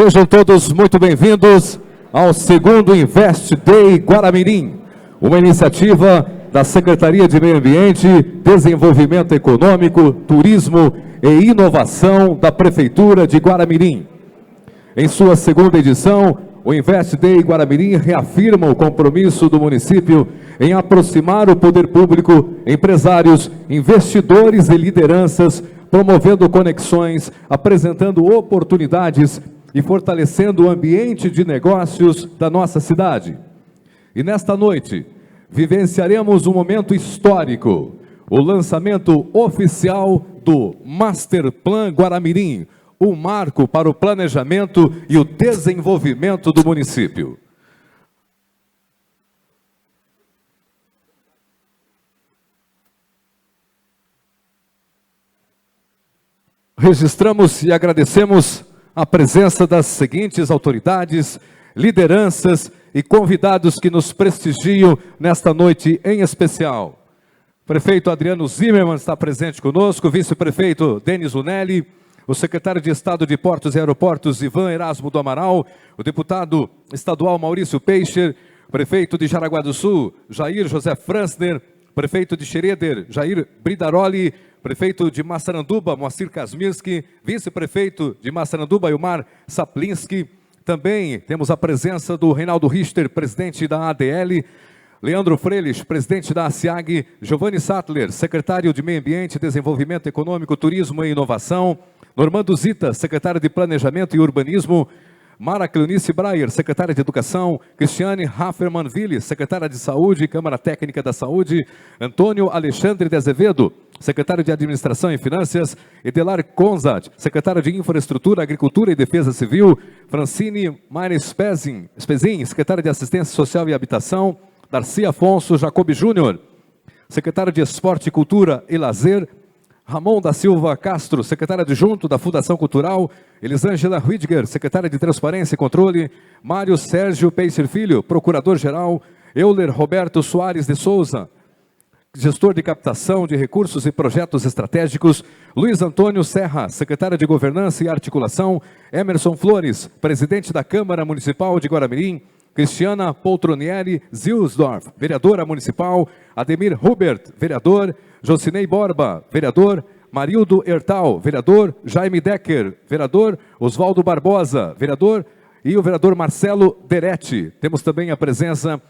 Sejam todos muito bem-vindos ao segundo Invest Day Guaramirim, uma iniciativa da Secretaria de Meio Ambiente, Desenvolvimento Econômico, Turismo e Inovação da Prefeitura de Guaramirim. Em sua segunda edição, o Invest Day Guaramirim reafirma o compromisso do município em aproximar o poder público, empresários, investidores e lideranças, promovendo conexões, apresentando oportunidades e fortalecendo o ambiente de negócios da nossa cidade. E nesta noite, vivenciaremos um momento histórico, o lançamento oficial do Master Plan Guaramirim, um marco para o planejamento e o desenvolvimento do município. Registramos e agradecemos a presença das seguintes autoridades, lideranças e convidados que nos prestigiam nesta noite em especial. Prefeito Adriano Zimmermann está presente conosco, vice-prefeito Denis Unelli, o secretário de Estado de Portos e Aeroportos Ivan Erasmo do Amaral, o deputado estadual Maurício Peixer, prefeito de Jaraguá do Sul, Jair José Fransner, prefeito de Xereder, Jair Bridaroli, prefeito de Massaranduba, Moacir Kasmirski, vice-prefeito de Massaranduba, Ilmar Saplinski. Também temos a presença do Reinaldo Richter, presidente da ADL, Leandro Freilich, presidente da ASIAG, Giovanni Sattler, secretário de Meio Ambiente, Desenvolvimento Econômico, Turismo e Inovação, Normando Zita, secretário de Planejamento e Urbanismo, Mara Cleonice Breyer, secretária de Educação, Cristiane Haffermann Ville, secretária de Saúde e Câmara Técnica da Saúde, Antônio Alexandre de Azevedo, secretário de Administração e Finanças, Edelar Konzat, secretário de Infraestrutura, Agricultura e Defesa Civil, Francine Maires Spezin, secretária de Assistência Social e Habitação, Darcy Afonso Jacob Júnior, secretário de Esporte, Cultura e Lazer, Ramon da Silva Castro, secretário adjunto da Fundação Cultural, Elisângela Rüdiger, secretária de Transparência e Controle, Mário Sérgio Peixer Filho, procurador-geral, Euler Roberto Soares de Souza, gestor de captação de recursos e projetos estratégicos, Luiz Antônio Serra, secretário de Governança e Articulação, Emerson Flores, presidente da Câmara Municipal de Guaramirim, Cristiana Poltronieri Zilsdorf, vereadora municipal, Ademir Hubert, vereador, Jocinei Borba, vereador, Marildo Ertal, vereador, Jaime Decker, vereador, Oswaldo Barbosa, vereador, e o vereador Marcelo Deretti. Temos também a presença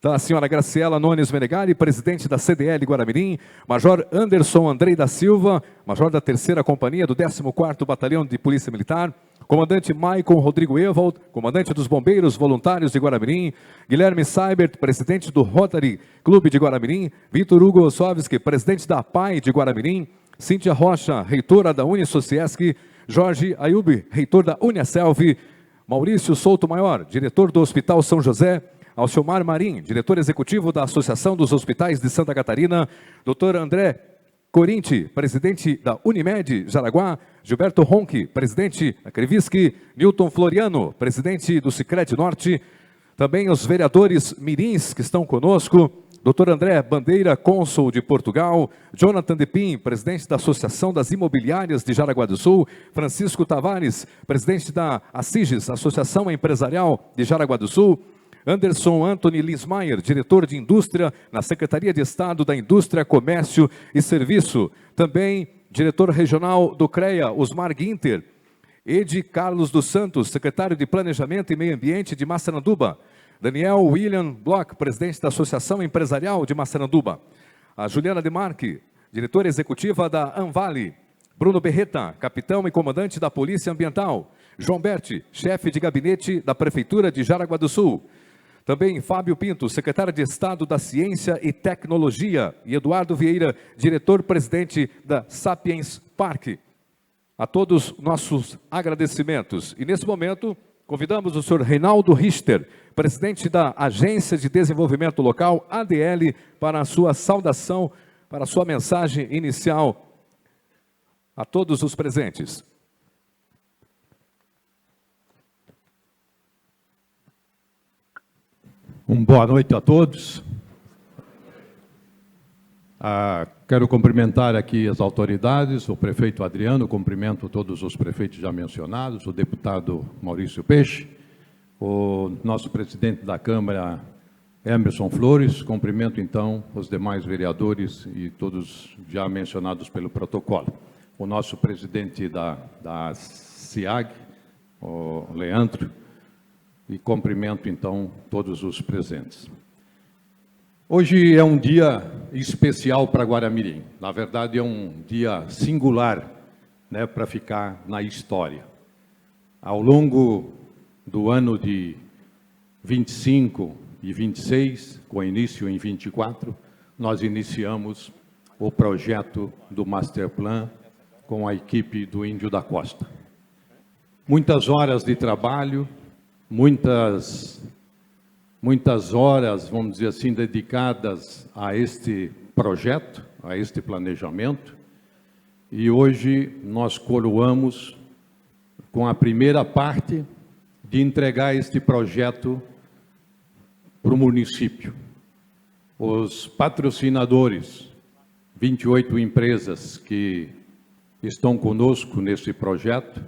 da senhora Graciela Nunes Menegari, presidente da CDL Guaramirim, Major Anderson Andrei da Silva, major da 3ª Companhia do 14º Batalhão de Polícia Militar, comandante Maicon Rodrigo Ewald, comandante dos Bombeiros Voluntários de Guaramirim, Guilherme Seibert, presidente do Rotary Clube de Guaramirim, Vitor Hugo Ossovski, presidente da APAI de Guaramirim, Cíntia Rocha, reitora da Unisociesc, Jorge Ayub, reitor da Uniaselv, Maurício Souto Maior, diretor do Hospital São José, Alciomar Marim, diretor executivo da Associação dos Hospitais de Santa Catarina, Dr. André Corinti, presidente da Unimed Jaraguá, Gilberto Ronchi, presidente da Crevisc, Newton Floriano, presidente do Sicredi Norte, também os vereadores mirins que estão conosco, Dr. André Bandeira, cônsul de Portugal, Jonathan Depim, presidente da Associação das Imobiliárias de Jaraguá do Sul, Francisco Tavares, presidente da ASIGES, Associação Empresarial de Jaraguá do Sul, Anderson Anthony Lismayer, diretor de Indústria na Secretaria de Estado da Indústria, Comércio e Serviço. Também diretor regional do CREA, Osmar Guinter. Edi Carlos dos Santos, secretário de Planejamento e Meio Ambiente de Massaranduba. Daniel William Bloch, presidente da Associação Empresarial de Massaranduba. A Juliana Demarque, diretora executiva da Anvale. Bruno Berreta, capitão e comandante da Polícia Ambiental. João Berti, chefe de gabinete da Prefeitura de Jaraguá do Sul. Também Fábio Pinto, secretário de Estado da Ciência e Tecnologia, e Eduardo Vieira, diretor-presidente da Sapiens Park. A todos nossos agradecimentos. E nesse momento, convidamos o senhor Reinaldo Richter, presidente da Agência de Desenvolvimento Local, ADL, para a sua saudação, para a sua mensagem inicial a todos os presentes. Boa noite a todos. Quero cumprimentar aqui as autoridades, o prefeito Adriano, cumprimento todos os prefeitos já mencionados, o deputado Maurício Peixe, o nosso presidente da Câmara, Emerson Flores, cumprimento então os demais vereadores e todos já mencionados pelo protocolo. O nosso presidente da SIAG, o Leandro, e cumprimento então todos os presentes. Hoje é um dia especial para Guaramirim. Na verdade, é um dia singular, né, para ficar na história. Ao longo do ano de 25 e 26, com início em 24, nós iniciamos o projeto do Master Plan com a equipe do Índio da Costa. Muitas horas de trabalho, muitas horas, vamos dizer assim, dedicadas a este projeto, a este planejamento, e hoje nós coroamos com a primeira parte de entregar este projeto para o município. Os patrocinadores, 28 empresas que estão conosco nesse projeto,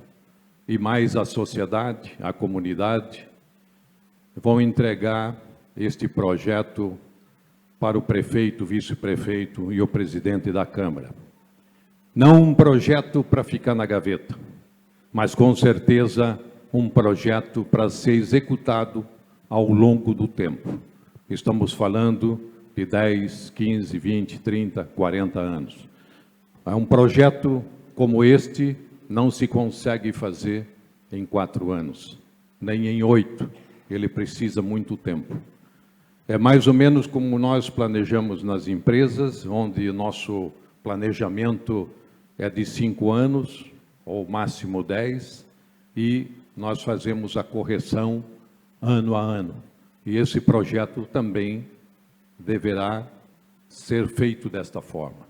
e mais a sociedade, a comunidade, vão entregar este projeto para o prefeito, vice-prefeito e o presidente da Câmara. Não um projeto para ficar na gaveta, mas com certeza um projeto para ser executado ao longo do tempo. Estamos falando de 10, 15, 20, 30, 40 anos. Um projeto como este não se consegue fazer em 4 anos, nem em 8. Ele precisa muito tempo. É mais ou menos como nós planejamos nas empresas, onde nosso planejamento é de 5 anos, ou máximo 10, e nós fazemos a correção ano a ano. E esse projeto também deverá ser feito desta forma.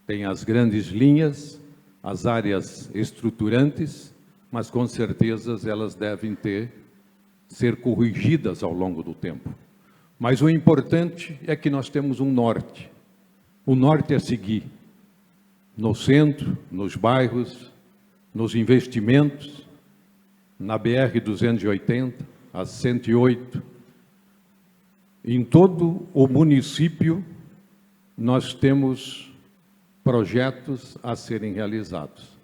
Tem as grandes linhas, as áreas estruturantes, mas com certeza elas devem ser corrigidas ao longo do tempo. Mas o importante é que nós temos um norte. O norte é seguir no centro, nos bairros, nos investimentos, na BR-280, a 108. Em todo o município, nós temos projetos a serem realizados.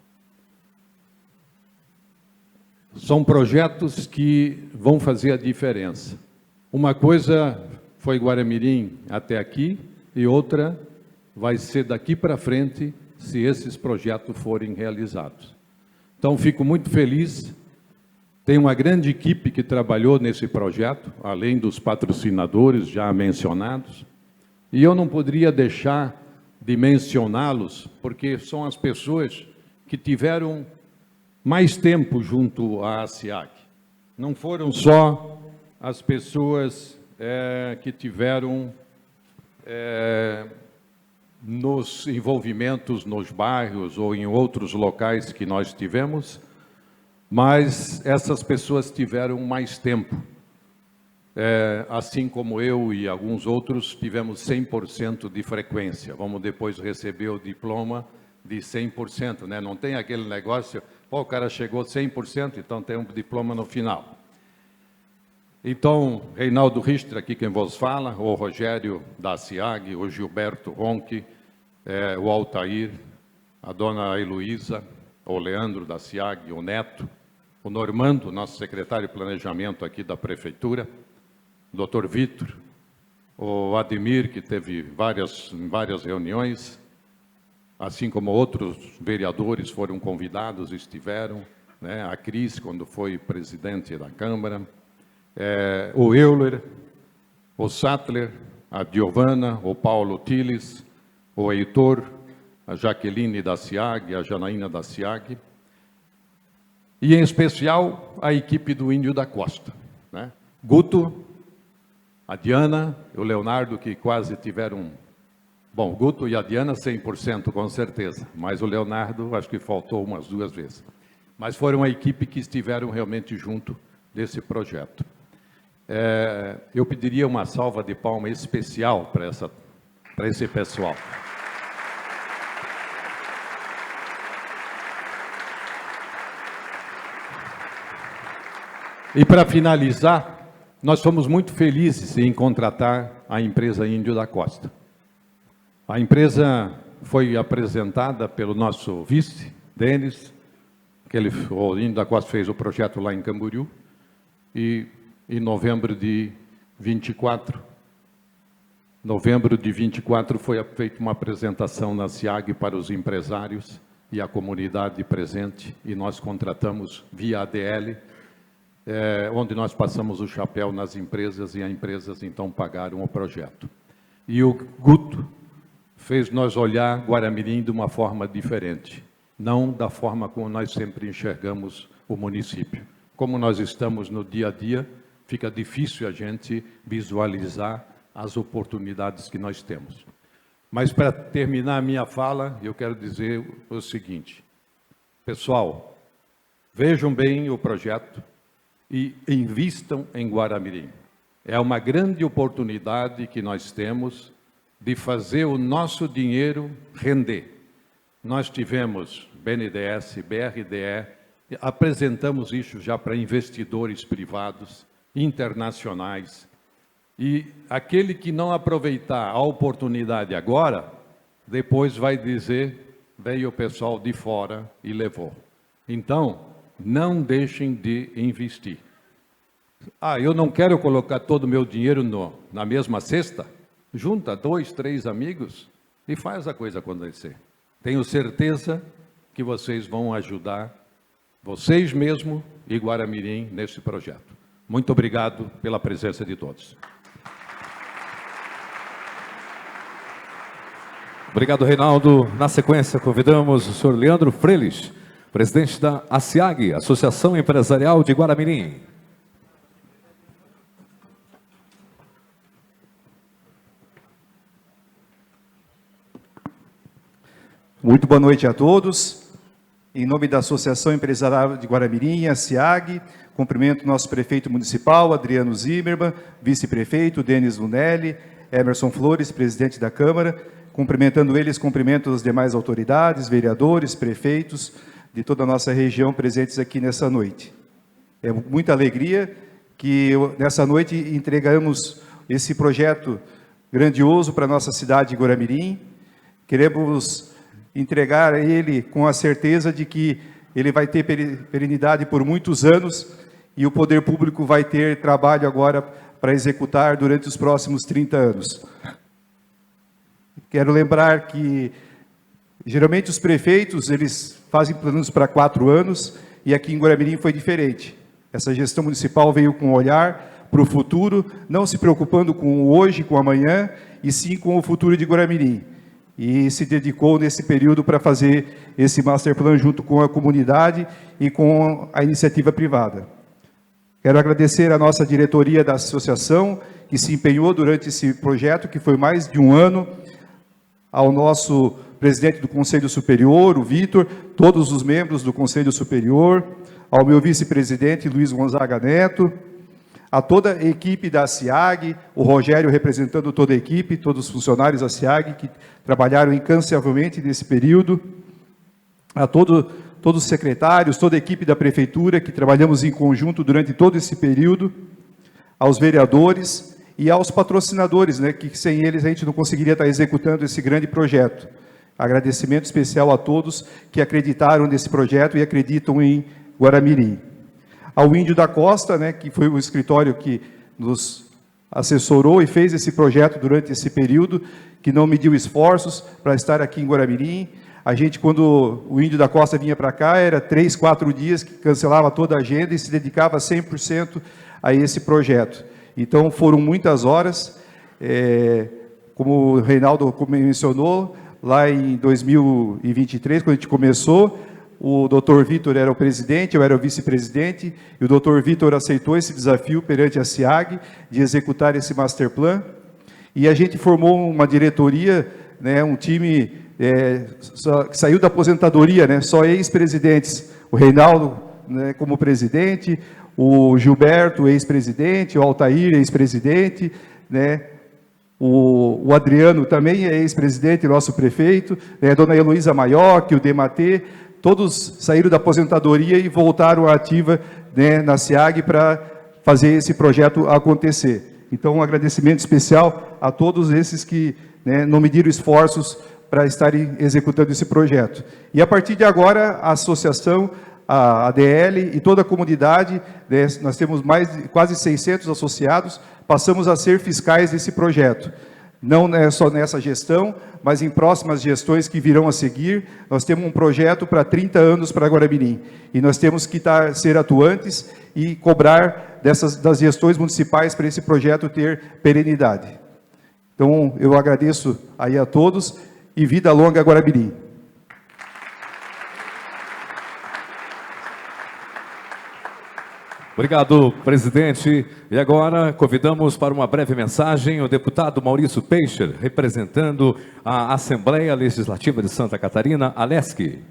São projetos que vão fazer a diferença. Uma coisa foi Guaramirim até aqui e outra vai ser daqui para frente se esses projetos forem realizados. Então, fico muito feliz. Tem uma grande equipe que trabalhou nesse projeto, além dos patrocinadores já mencionados. E eu não poderia deixar de mencioná-los, porque são as pessoas que tiveram mais tempo junto à SIAG. Não foram só as pessoas que tiveram nos envolvimentos nos bairros ou em outros locais que nós tivemos, mas essas pessoas tiveram mais tempo. Assim como eu e alguns outros tivemos 100% de frequência. Vamos depois receber o diploma de 100%, né? Não tem aquele negócio, pô, o cara chegou 100%, então tem um diploma no final. Então, Reinaldo Richter, aqui quem vos fala, o Rogério da SIAG, o Gilberto Ronque, o Altair, a dona Heloísa, o Leandro da SIAG, o Neto, o Normando, nosso secretário de planejamento aqui da prefeitura, o doutor Vitor, o Ademir, que teve várias reuniões, assim como outros vereadores foram convidados, estiveram, né? A Cris, quando foi presidente da Câmara, o Euler, o Sattler, a Giovana, o Paulo Tiles, o Heitor, a Jaqueline da SIAG, a Janaína da SIAG, e em especial a equipe do Índio da Costa, né? Guto, a Diana, o Leonardo, que quase tiveram... Bom, o Guto e a Diana 100% com certeza, mas o Leonardo acho que faltou umas 2 vezes. Mas foram a equipe que estiveram realmente junto desse projeto. Eu pediria uma salva de palmas especial para esse pessoal. E para finalizar, nós fomos muito felizes em contratar a empresa Índio da Costa. A empresa foi apresentada pelo nosso vice, Denis, o Índio da Costa fez o projeto lá em Camboriú, e em novembro de 24 foi feita uma apresentação na SIAG para os empresários e a comunidade presente, e nós contratamos via ADL, onde nós passamos o chapéu nas empresas, e as empresas então pagaram o projeto. E o Guto fez nós olhar Guaramirim de uma forma diferente, não da forma como nós sempre enxergamos o município. Como nós estamos no dia a dia, fica difícil a gente visualizar as oportunidades que nós temos. Mas para terminar a minha fala, eu quero dizer o seguinte: pessoal, vejam bem o projeto e invistam em Guaramirim. É uma grande oportunidade que nós temos de fazer o nosso dinheiro render. Nós tivemos BNDES, BRDE, apresentamos isso já para investidores privados, internacionais, e aquele que não aproveitar a oportunidade agora, depois vai dizer, veio o pessoal de fora e levou. Então, não deixem de investir. Eu não quero colocar todo o meu dinheiro na mesma cesta. Junta 2, 3 amigos e faz a coisa acontecer. Tenho certeza que vocês vão ajudar vocês mesmos e Guaramirim nesse projeto. Muito obrigado pela presença de todos. Obrigado, Reinaldo. Na sequência, convidamos o senhor Leandro Freires, presidente da ASIAG, Associação Empresarial de Guaramirim. Muito boa noite a todos. Em nome da Associação Empresarial de Guaramirim, a SIAG, cumprimento o nosso prefeito municipal, Adriano Zimmermann, vice-prefeito, Denis Lunelli, Emerson Flores, presidente da Câmara. Cumprimentando eles, cumprimento as demais autoridades, vereadores, prefeitos de toda a nossa região presentes aqui nessa noite. É muita alegria que nessa noite entregamos esse projeto grandioso para a nossa cidade de Guaramirim. Queremos entregar ele com a certeza de que ele vai ter perenidade por muitos anos e o poder público vai ter trabalho agora para executar durante os próximos 30 anos. Quero lembrar que, geralmente, os prefeitos, eles fazem planos para 4 anos, e aqui em Guaramirim foi diferente. Essa gestão municipal veio com um olhar para o futuro, não se preocupando com o hoje, com o amanhã, e sim com o futuro de Guaramirim. E se dedicou nesse período para fazer esse master plan junto com a comunidade e com a iniciativa privada. Quero agradecer a nossa diretoria da associação, que se empenhou durante esse projeto, que foi mais de um ano, ao nosso presidente do Conselho Superior, o Vitor, todos os membros do Conselho Superior, ao meu vice-presidente, Luiz Gonzaga Neto, a toda a equipe da SIAG, o Rogério representando toda a equipe, todos os funcionários da SIAG que trabalharam incansavelmente nesse período, a todos os secretários, toda a equipe da Prefeitura, que trabalhamos em conjunto durante todo esse período, aos vereadores e aos patrocinadores, né, que sem eles a gente não conseguiria estar executando esse grande projeto. Agradecimento especial a todos que acreditaram nesse projeto e acreditam em Guaramirim. Ao Índio da Costa, né, que foi o escritório que nos assessorou e fez esse projeto durante esse período, que não mediu esforços para estar aqui em Guaramirim. A gente, quando o Índio da Costa vinha para cá, era 3, 4 dias que cancelava toda a agenda e se dedicava 100% a esse projeto. Então, foram muitas horas, como o Reinaldo mencionou, lá em 2023, quando a gente começou, o Dr. Vitor era o presidente, eu era o vice-presidente, e o Dr. Vitor aceitou esse desafio perante a SIAG de executar esse master plan, e a gente formou uma diretoria, né, um time que saiu da aposentadoria, né, só ex-presidentes, o Reinaldo, né, como presidente, o Gilberto, ex-presidente, o Altair, ex-presidente, né, o Adriano também é ex-presidente, nosso prefeito, a dona Heloísa Maioc, o Dematê, todos saíram da aposentadoria e voltaram à ativa, né, na SEAG para fazer esse projeto acontecer. Então, um agradecimento especial a todos esses que, né, não mediram esforços para estarem executando esse projeto. E a partir de agora, a associação, a ADL e toda a comunidade, né, nós temos quase 600 associados, passamos a ser fiscais desse projeto. Não é só nessa gestão, mas em próximas gestões que virão a seguir, nós temos um projeto para 30 anos para Guaramirim. E nós temos que ser atuantes e cobrar das gestões municipais para esse projeto ter perenidade. Então, eu agradeço aí a todos e vida longa a Guaramirim. Obrigado, presidente. E agora convidamos para uma breve mensagem o deputado Maurício Peixer, representando a Assembleia Legislativa de Santa Catarina, ALESC.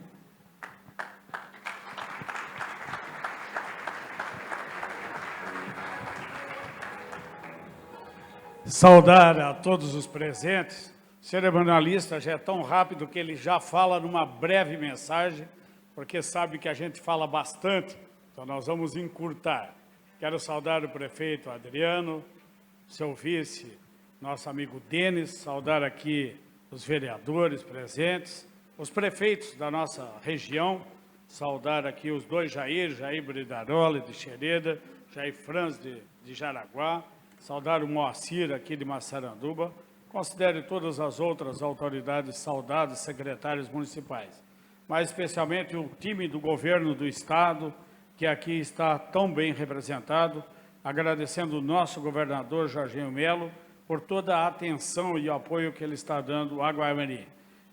Saudar a todos os presentes. O cerimonialista já é tão rápido que ele já fala numa breve mensagem, porque sabe que a gente fala bastante, então nós vamos encurtar. Quero saudar o prefeito Adriano, seu vice, nosso amigo Denis, saudar aqui os vereadores presentes, os prefeitos da nossa região, saudar aqui os dois Jair Bridarola de Xereda, Jair Franz de Jaraguá, saudar o Moacir aqui de Massaranduba, considere todas as outras autoridades saudadas, secretários municipais, mas especialmente o time do governo do Estado, que aqui está tão bem representado, agradecendo o nosso governador Jorginho Melo por toda a atenção e apoio que ele está dando a Guaramirim.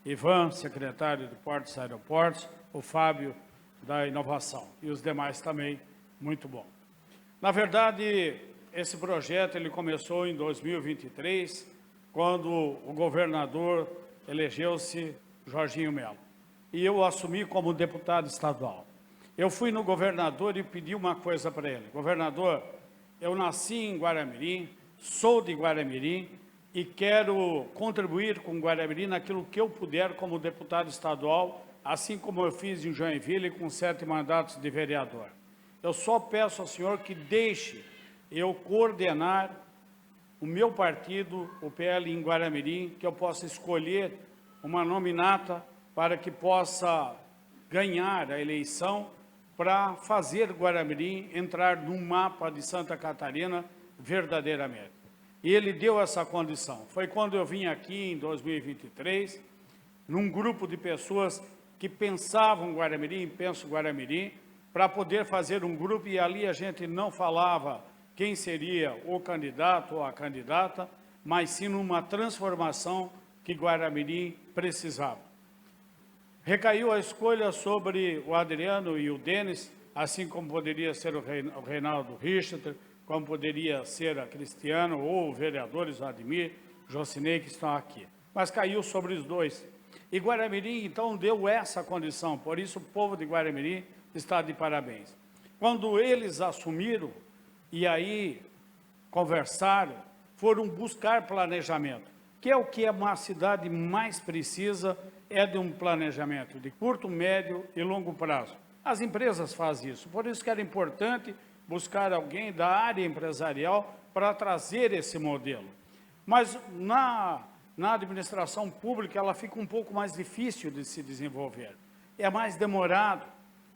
Ivan, secretário de Portos e Aeroportos, o Fábio da Inovação e os demais também, muito bom. Na verdade, esse projeto ele começou em 2023, quando o governador elegeu-se Jorginho Melo. E eu assumi como deputado estadual. Eu fui no governador e pedi uma coisa para ele. Governador, eu nasci em Guaramirim, sou de Guaramirim e quero contribuir com Guaramirim naquilo que eu puder como deputado estadual, assim como eu fiz em Joinville com 7 mandatos de vereador. Eu só peço ao senhor que deixe eu coordenar o meu partido, o PL em Guaramirim, que eu possa escolher uma nominata para que possa ganhar a eleição para fazer Guaramirim entrar no mapa de Santa Catarina verdadeiramente. E ele deu essa condição. Foi quando eu vim aqui em 2023, num grupo de pessoas que pensavam Guaramirim, penso Guaramirim, para poder fazer um grupo, e ali a gente não falava quem seria o candidato ou a candidata, mas sim numa transformação que Guaramirim precisava. Recaiu a escolha sobre o Adriano e o Denis, assim como poderia ser o Reinaldo Richter, como poderia ser a Cristiano ou o vereadores o Admir, Jocinei, que estão aqui. Mas caiu sobre os dois. E Guaramirim, então, deu essa condição, por isso o povo de Guaramirim está de parabéns. Quando eles assumiram, e aí conversaram, foram buscar planejamento, que é o que uma cidade mais precisa, é de um planejamento de curto, médio e longo prazo. As empresas fazem isso, por isso que era importante buscar alguém da área empresarial para trazer esse modelo. Mas na administração pública ela fica um pouco mais difícil de se desenvolver, é mais demorado.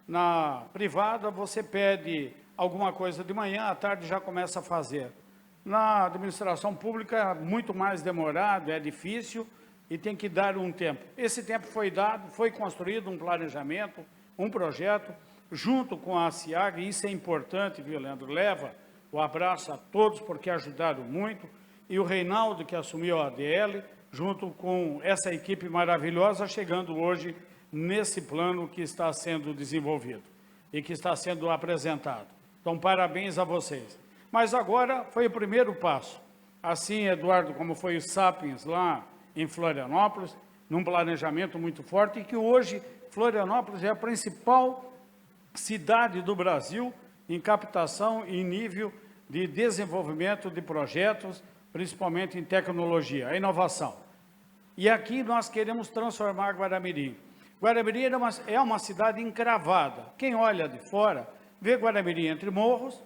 Na privada você pede alguma coisa de manhã, à tarde já começa a fazer. Na administração pública é muito mais demorado, é difícil e tem que dar um tempo. Esse tempo foi dado, foi construído um planejamento, um projeto, junto com a SEAG, e isso é importante, viu, Leandro? Leva o abraço a todos, porque ajudaram muito, e o Reinaldo, que assumiu a ADL, junto com essa equipe maravilhosa, chegando hoje nesse plano que está sendo desenvolvido e que está sendo apresentado. Então, parabéns a vocês. Mas agora foi o primeiro passo. Assim, Eduardo, como foi o Sapiens lá em Florianópolis, num planejamento muito forte, e que hoje Florianópolis é a principal cidade do Brasil em captação e em nível de desenvolvimento de projetos, principalmente em tecnologia, a inovação. E aqui nós queremos transformar Guaramirim. Guaramirim é uma cidade encravada. Quem olha de fora, vê Guaramirim entre morros,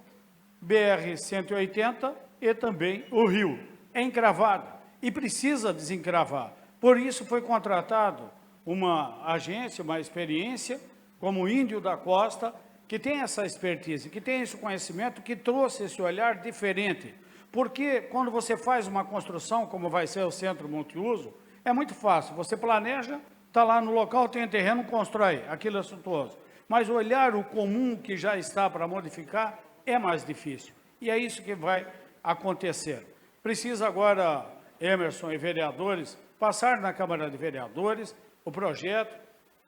BR-180 e também o rio. É encravada e precisa desencravar. Por isso foi contratado uma agência, uma experiência, como o Índio da Costa, que tem essa expertise, que tem esse conhecimento, que trouxe esse olhar diferente. Porque quando você faz uma construção, como vai ser o centro multiuso, é muito fácil. Você planeja, está lá no local, tem terreno, constrói. Aquilo é suntuoso. Mas olhar o comum que já está para modificar é mais difícil. E é isso que vai acontecer. Precisa agora, Emerson e vereadores, passar na Câmara de Vereadores o projeto,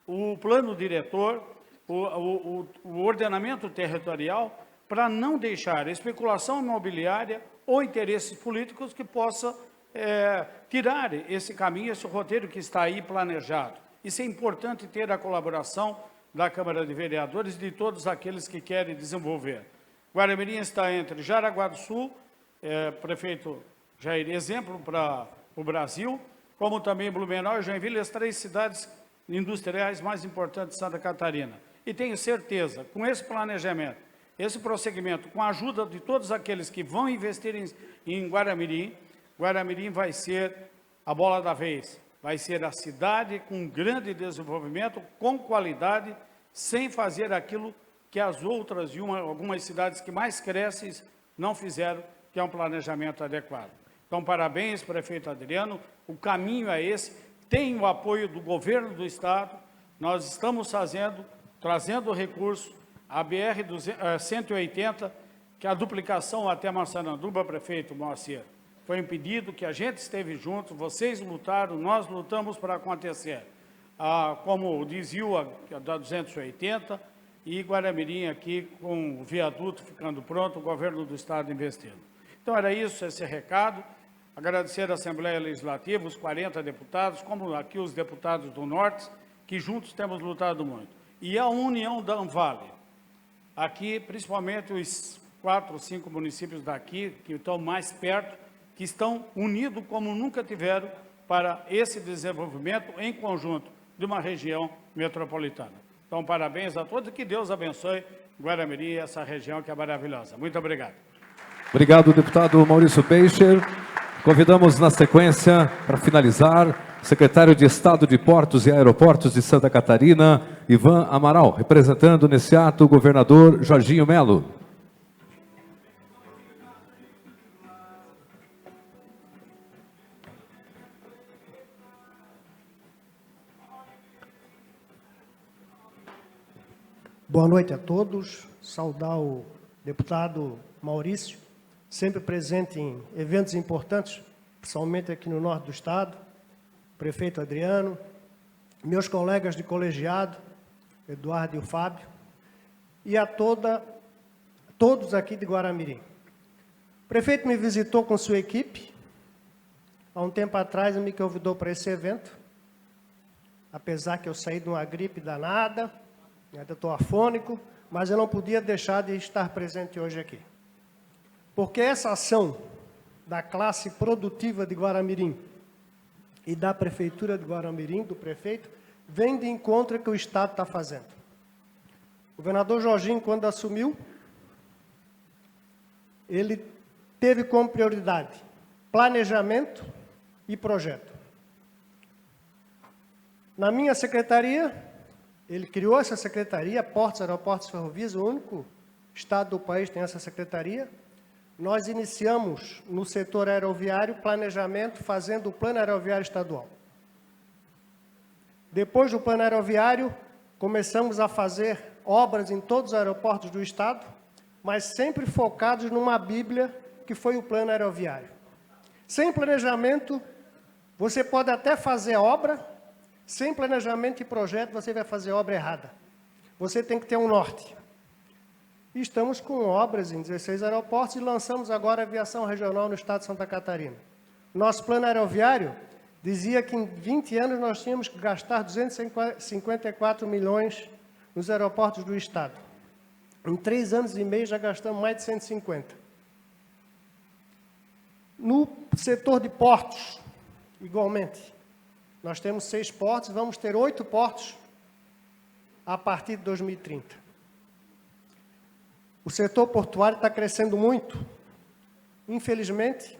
o plano diretor, o ordenamento territorial, para não deixar especulação imobiliária ou interesses políticos que possa tirar esse caminho, esse roteiro que está aí planejado. Isso é importante ter a colaboração da Câmara de Vereadores e de todos aqueles que querem desenvolver. Guaramirim está entre Jaraguá do Sul, prefeito Jair, exemplo para o Brasil, como também Blumenau e Joinville, as 3 cidades industriais mais importantes de Santa Catarina. E tenho certeza, com esse planejamento, esse prosseguimento, com a ajuda de todos aqueles que vão investir em Guaramirim, Guaramirim vai ser a bola da vez, vai ser a cidade com grande desenvolvimento, com qualidade, sem fazer aquilo que as outras e algumas cidades que mais crescem não fizeram, que é um planejamento adequado. Então, parabéns, prefeito Adriano, o caminho é esse, tem o apoio do governo do Estado, nós estamos trazendo recursos, a BR-180, que a duplicação até Massaranduba, prefeito Moacir, foi impedido, que a gente esteve junto, vocês lutaram, nós lutamos para acontecer. Como dizia da 280, e Guaramirim aqui com o viaduto ficando pronto, o governo do Estado investindo. Então era isso, esse recado. Agradecer à Assembleia Legislativa, os 40 deputados, como aqui os deputados do Norte, que juntos temos lutado muito. E a união da Anvale, aqui, principalmente os 4 ou 5 municípios daqui, que estão mais perto, que estão unidos como nunca tiveram para esse desenvolvimento em conjunto de uma região metropolitana. Então, parabéns a todos e que Deus abençoe Guaramirim, essa região que é maravilhosa. Muito obrigado. Obrigado, deputado Maurício Peixer. Convidamos na sequência, para finalizar, o secretário de Estado de Portos e Aeroportos de Santa Catarina, Ivan Amaral, representando nesse ato o governador Jorginho Melo. Boa noite a todos. Saudar o deputado Maurício, sempre presente em eventos importantes, principalmente aqui no norte do estado, prefeito Adriano, meus colegas de colegiado, Eduardo e o Fábio, e a todos aqui de Guaramirim. O prefeito me visitou com sua equipe, há um tempo atrás me convidou para esse evento, apesar que eu saí de uma gripe danada, ainda estou afônico, mas eu não podia deixar de estar presente hoje aqui. Porque essa ação da classe produtiva de Guaramirim e da Prefeitura de Guaramirim, do prefeito, vem de encontro que o Estado está fazendo. O governador Jorginho, quando assumiu, ele teve como prioridade planejamento e projeto. Na minha secretaria, ele criou essa secretaria, Portos, Aeroportos e Ferrovias, o único estado do país que tem essa secretaria. Nós iniciamos no setor aeroviário planejamento, fazendo o plano aeroviário estadual. Depois do plano aeroviário, começamos a fazer obras em todos os aeroportos do estado, mas sempre focados numa bíblia, que foi o plano aeroviário. Sem planejamento, você pode até fazer obra, sem planejamento e projeto, você vai fazer obra errada. Você tem que ter um norte. E estamos com obras em 16 aeroportos e lançamos agora a aviação regional no estado de Santa Catarina. Nosso plano aeroviário dizia que em 20 anos nós tínhamos que gastar 254 milhões nos aeroportos do estado. Em 3 anos e meio já gastamos mais de 150. No setor de portos, igualmente. Nós temos 6 portos, vamos ter 8 portos a partir de 2030. O setor portuário está crescendo muito. Infelizmente,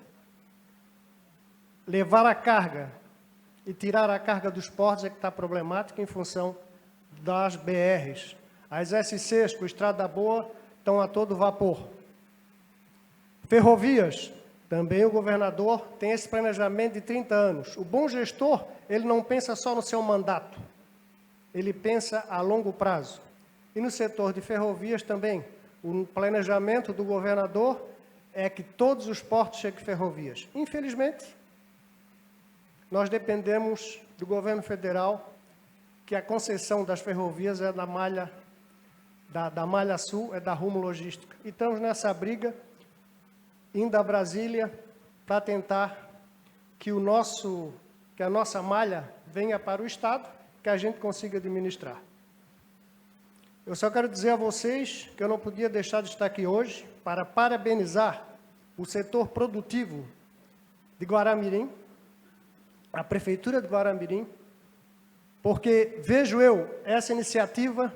levar a carga e tirar a carga dos portos é que está problemático em função das BRs. As SCs com estrada boa estão a todo vapor. Ferrovias, também o governador tem esse planejamento de 30 anos. O bom gestor, ele não pensa só no seu mandato, ele pensa a longo prazo. E no setor de ferrovias também, o planejamento do governador é que todos os portos cheguem ferrovias. Infelizmente, nós dependemos do governo federal, que a concessão das ferrovias é da malha sul, é da Rumo Logística. E estamos nessa briga, indo a Brasília, para tentar que a nossa malha venha para o Estado, que a gente consiga administrar. Eu só quero dizer a vocês que eu não podia deixar de estar aqui hoje para parabenizar o setor produtivo de Guaramirim, a Prefeitura de Guaramirim, porque, vejo eu, essa iniciativa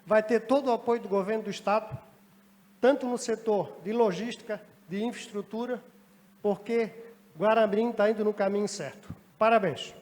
vai ter todo o apoio do governo do Estado, tanto no setor de logística, de infraestrutura, porque Guaramirim está indo no caminho certo. Parabéns.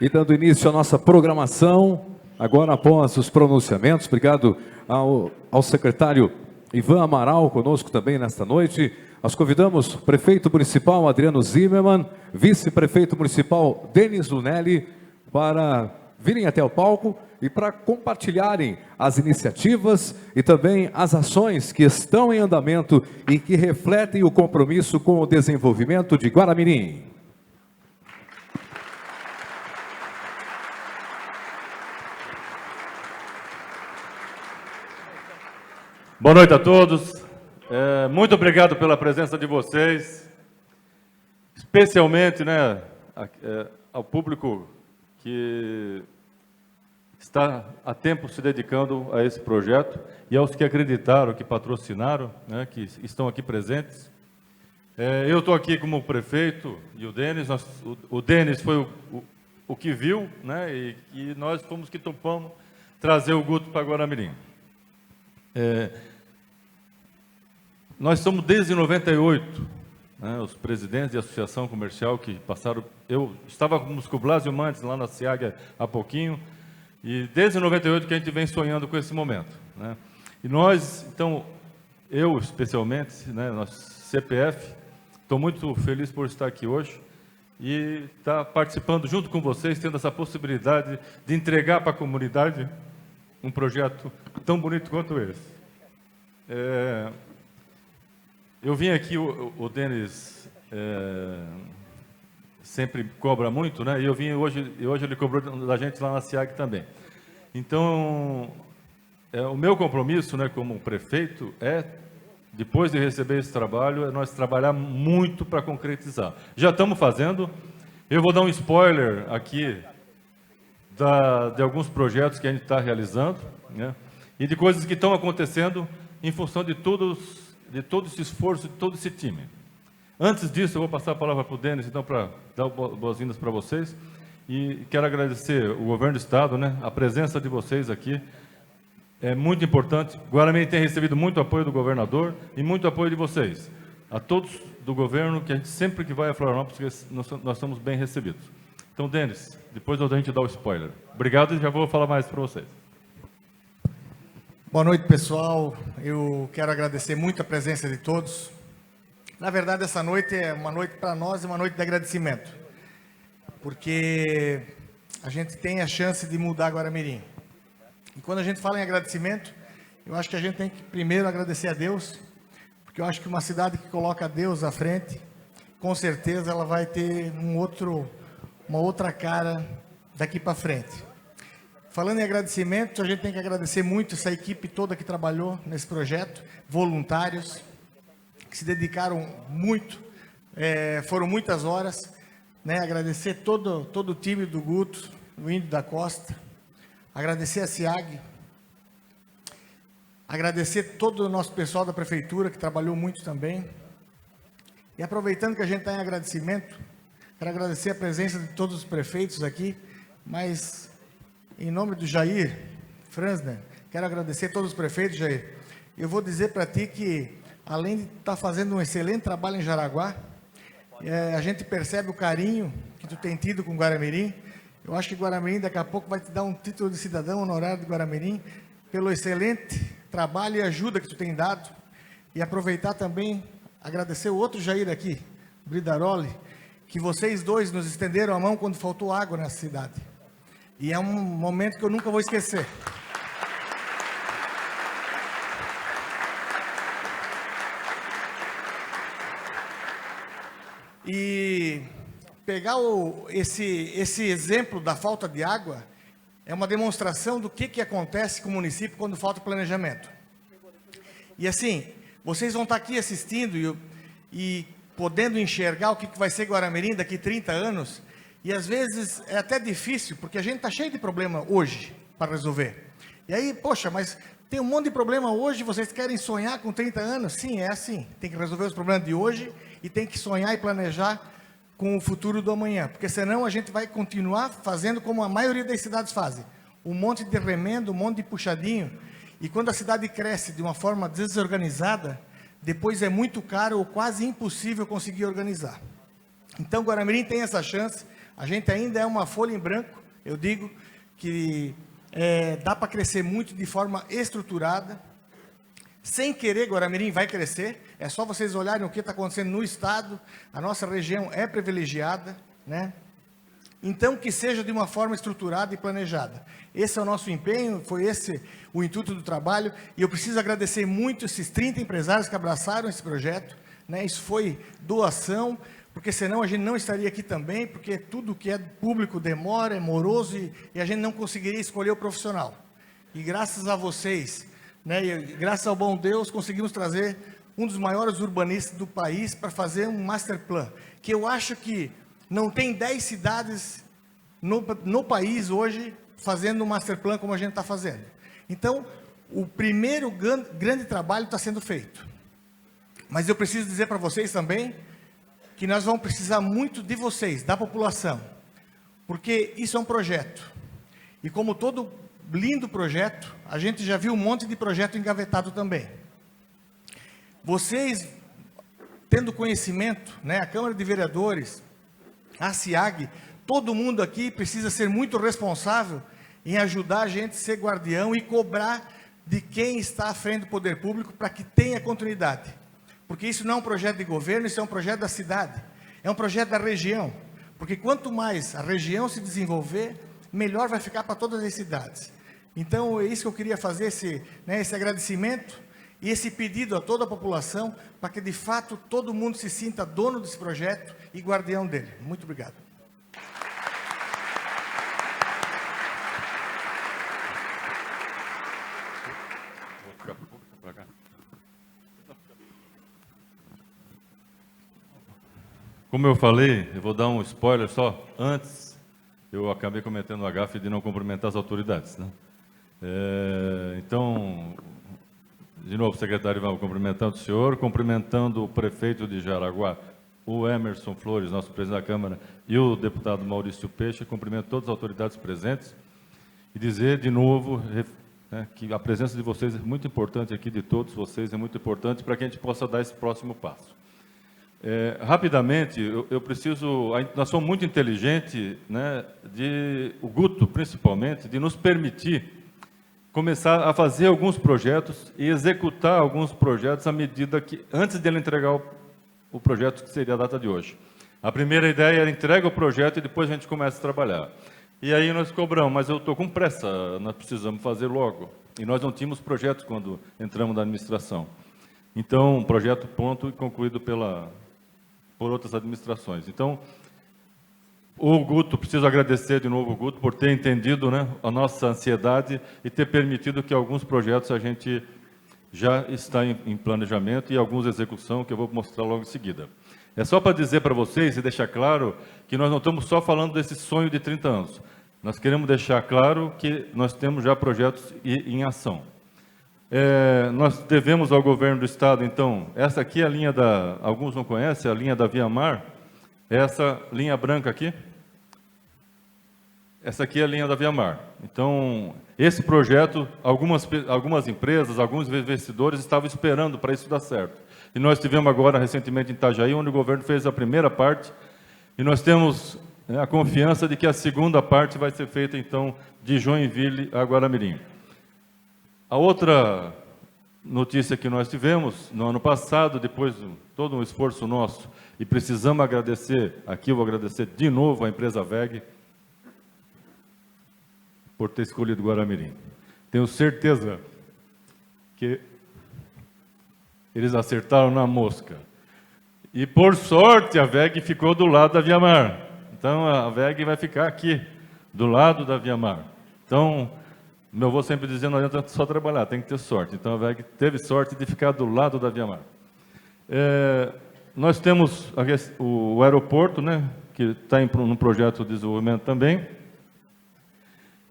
E dando início à nossa programação, agora após os pronunciamentos, obrigado ao secretário Ivan Amaral, conosco também nesta noite. Nós convidamos o prefeito municipal Adriano Zimmermann, vice-prefeito municipal Denis Lunelli, para virem até o palco e para compartilharem as iniciativas e também as ações que estão em andamento e que refletem o compromisso com o desenvolvimento de Guaramirim. Boa noite a todos. Muito obrigado pela presença de vocês, especialmente, né, ao público que está há tempo se dedicando a esse projeto e aos que acreditaram, que patrocinaram, né, que estão aqui presentes. Eu estou aqui como prefeito e o Denis. O Denis foi o que viu, né, e nós fomos que topamos trazer o Guto para Guaramirim. Nós somos desde 98, né, os presidentes de associação comercial que passaram. Eu estava com o Muscoblasio Mantes lá na SIAG há pouquinho, e desde 98 que a gente vem sonhando com esse momento, né? E nós, então, eu especialmente, né, nosso CPF, estou muito feliz por estar aqui hoje e estar participando junto com vocês, tendo essa possibilidade de entregar para a comunidade um projeto tão bonito quanto esse. Eu vim aqui, o Denis sempre cobra muito, né? E eu vim hoje ele cobrou da gente lá na SIAG também. Então, o meu compromisso, né, como prefeito, depois de receber esse trabalho, nós trabalhar muito para concretizar. Já estamos fazendo. Eu vou dar um spoiler aqui de alguns projetos que a gente está realizando, né? E de coisas que estão acontecendo em função de todo esse esforço, de todo esse time. Antes disso, eu vou passar a palavra para o Denis, então, para dar boas-vindas para vocês. E quero agradecer o governo do Estado, né? A presença de vocês aqui é muito importante. Guaramirim tem recebido muito apoio do governador e muito apoio de vocês. A todos do governo, que a gente sempre que vai a Florianópolis, nós somos bem recebidos. Então, Denis, depois a gente dá o spoiler. Obrigado e já vou falar mais para vocês. Boa noite, pessoal. Eu quero agradecer muito a presença de todos. Na verdade, essa noite é uma noite para nós e uma noite de agradecimento, porque a gente tem a chance de mudar Guaramirim. E quando a gente fala em agradecimento, eu acho que a gente tem que primeiro agradecer a Deus, porque eu acho que uma cidade que coloca Deus à frente, com certeza ela vai ter uma outra cara daqui para frente. Falando em agradecimento, a gente tem que agradecer muito essa equipe toda que trabalhou nesse projeto, voluntários, que se dedicaram muito, foram muitas horas, né? Agradecer todo o time do Guto, do Índio da Costa, agradecer a SIAG, agradecer todo o nosso pessoal da Prefeitura, que trabalhou muito também, E aproveitando que a gente está em agradecimento, quero agradecer a presença de todos os prefeitos aqui, mas em nome do Jair Franzner, quero agradecer a todos os prefeitos, Jair. Eu vou dizer para ti que, além de estar fazendo um excelente trabalho em Jaraguá, a gente percebe o carinho que tu tem tido com Guaramirim. Eu acho que Guaramirim daqui a pouco vai te dar um título de cidadão honorário de Guaramirim, pelo excelente trabalho e ajuda que tu tem dado. E aproveitar também, agradecer o outro Jair aqui, Bridaroli, que vocês dois nos estenderam a mão quando faltou água nessa cidade. E é um momento que eu nunca vou esquecer. E pegar esse exemplo da falta de água é uma demonstração do que acontece com o município quando falta planejamento. E assim, vocês vão estar aqui assistindo e podendo enxergar o que vai ser Guaramirim daqui 30 anos, e às vezes é até difícil, porque a gente está cheio de problema hoje para resolver. E aí, poxa, mas tem um monte de problema hoje, vocês querem sonhar com 30 anos? Sim, é assim. Tem que resolver os problemas de hoje e tem que sonhar e planejar com o futuro do amanhã, porque senão a gente vai continuar fazendo como a maioria das cidades fazem. Um monte de remendo, um monte de puxadinho, e quando a cidade cresce de uma forma desorganizada, depois é muito caro ou quase impossível conseguir organizar. Então, Guaramirim tem essa chance, a gente ainda é uma folha em branco, eu digo que dá para crescer muito de forma estruturada, sem querer Guaramirim vai crescer, é só vocês olharem o que está acontecendo no estado, a nossa região é privilegiada, né? Então, que seja de uma forma estruturada e planejada. Esse é o nosso empenho, foi esse o intuito do trabalho, e eu preciso agradecer muito esses 30 empresários que abraçaram esse projeto, né? Isso foi doação, porque senão a gente não estaria aqui também, porque tudo que é público demora, é moroso, e a gente não conseguiria escolher o profissional. E graças a vocês, né, e graças ao bom Deus, conseguimos trazer um dos maiores urbanistas do país para fazer um master plan, que eu acho que não tem 10 cidades no país hoje fazendo um master plan como a gente está fazendo. Então, o primeiro grande trabalho está sendo feito. Mas eu preciso dizer para vocês também que nós vamos precisar muito de vocês, da população, porque isso é um projeto. E como todo lindo projeto, a gente já viu um monte de projeto engavetado também. Vocês, tendo conhecimento, né, a Câmara de Vereadores, a SIAG, todo mundo aqui precisa ser muito responsável em ajudar a gente a ser guardião e cobrar de quem está à frente do poder público para que tenha continuidade. Porque isso não é um projeto de governo, isso é um projeto da cidade, é um projeto da região. Porque quanto mais a região se desenvolver, melhor vai ficar para todas as cidades. Então, é isso que eu queria fazer, esse agradecimento e esse pedido a toda a população, para que de fato todo mundo se sinta dono desse projeto e guardião dele. Muito obrigado. Como eu falei, eu vou dar um spoiler só. Antes, eu acabei cometendo o gafe de não cumprimentar as autoridades, né? Então, de novo, secretário, vamos cumprimentando o senhor, cumprimentando o prefeito de Jaraguá, o Emerson Flores, nosso presidente da Câmara, e o deputado Maurício Peixe. Cumprimento todas as autoridades presentes e dizer de novo que a presença de vocês é muito importante aqui, de todos vocês, é muito importante para que a gente possa dar esse próximo passo. Rapidamente, eu preciso, nós somos muito inteligentes, né, o Guto, principalmente, de nos permitir começar a fazer alguns projetos e executar alguns projetos à medida que, antes dele entregar o projeto, que seria a data de hoje. A primeira ideia era entrega o projeto e depois a gente começa a trabalhar. E aí nós cobramos, mas eu estou com pressa, nós precisamos fazer logo. E nós não tínhamos projetos quando entramos na administração. Então, um projeto pronto e concluído por outras administrações. Então, o Guto, preciso agradecer de novo o Guto por ter entendido, né, a nossa ansiedade e ter permitido que alguns projetos a gente já está em planejamento e alguns em execução, que eu vou mostrar logo em seguida. É só para dizer para vocês e deixar claro que nós não estamos só falando desse sonho de 30 anos. Nós queremos deixar claro que nós temos já projetos em ação. Nós devemos ao governo do estado, então, essa aqui é a linha da, alguns não conhecem, a linha da Via Mar, essa linha branca aqui, essa aqui é a linha da Via Mar. Então, esse projeto, algumas empresas, alguns investidores estavam esperando para isso dar certo. E nós tivemos agora, recentemente, em Itajaí, onde o governo fez a primeira parte, e nós temos a confiança de que a segunda parte vai ser feita, então, de Joinville a Guaramirim. A outra notícia que nós tivemos, no ano passado, depois de todo um esforço nosso, e precisamos agradecer, aqui eu vou agradecer de novo à empresa WEG, por ter escolhido Guaramirim. Tenho certeza que eles acertaram na mosca. E, por sorte, a WEG ficou do lado da Via Mar. Então, a WEG vai ficar aqui, do lado da Via Mar. Então, meu avô sempre dizia, não adianta só trabalhar, tem que ter sorte. Então, a WEG teve sorte de ficar do lado da Via Mar. Nós temos o aeroporto, né, que está no projeto de desenvolvimento também.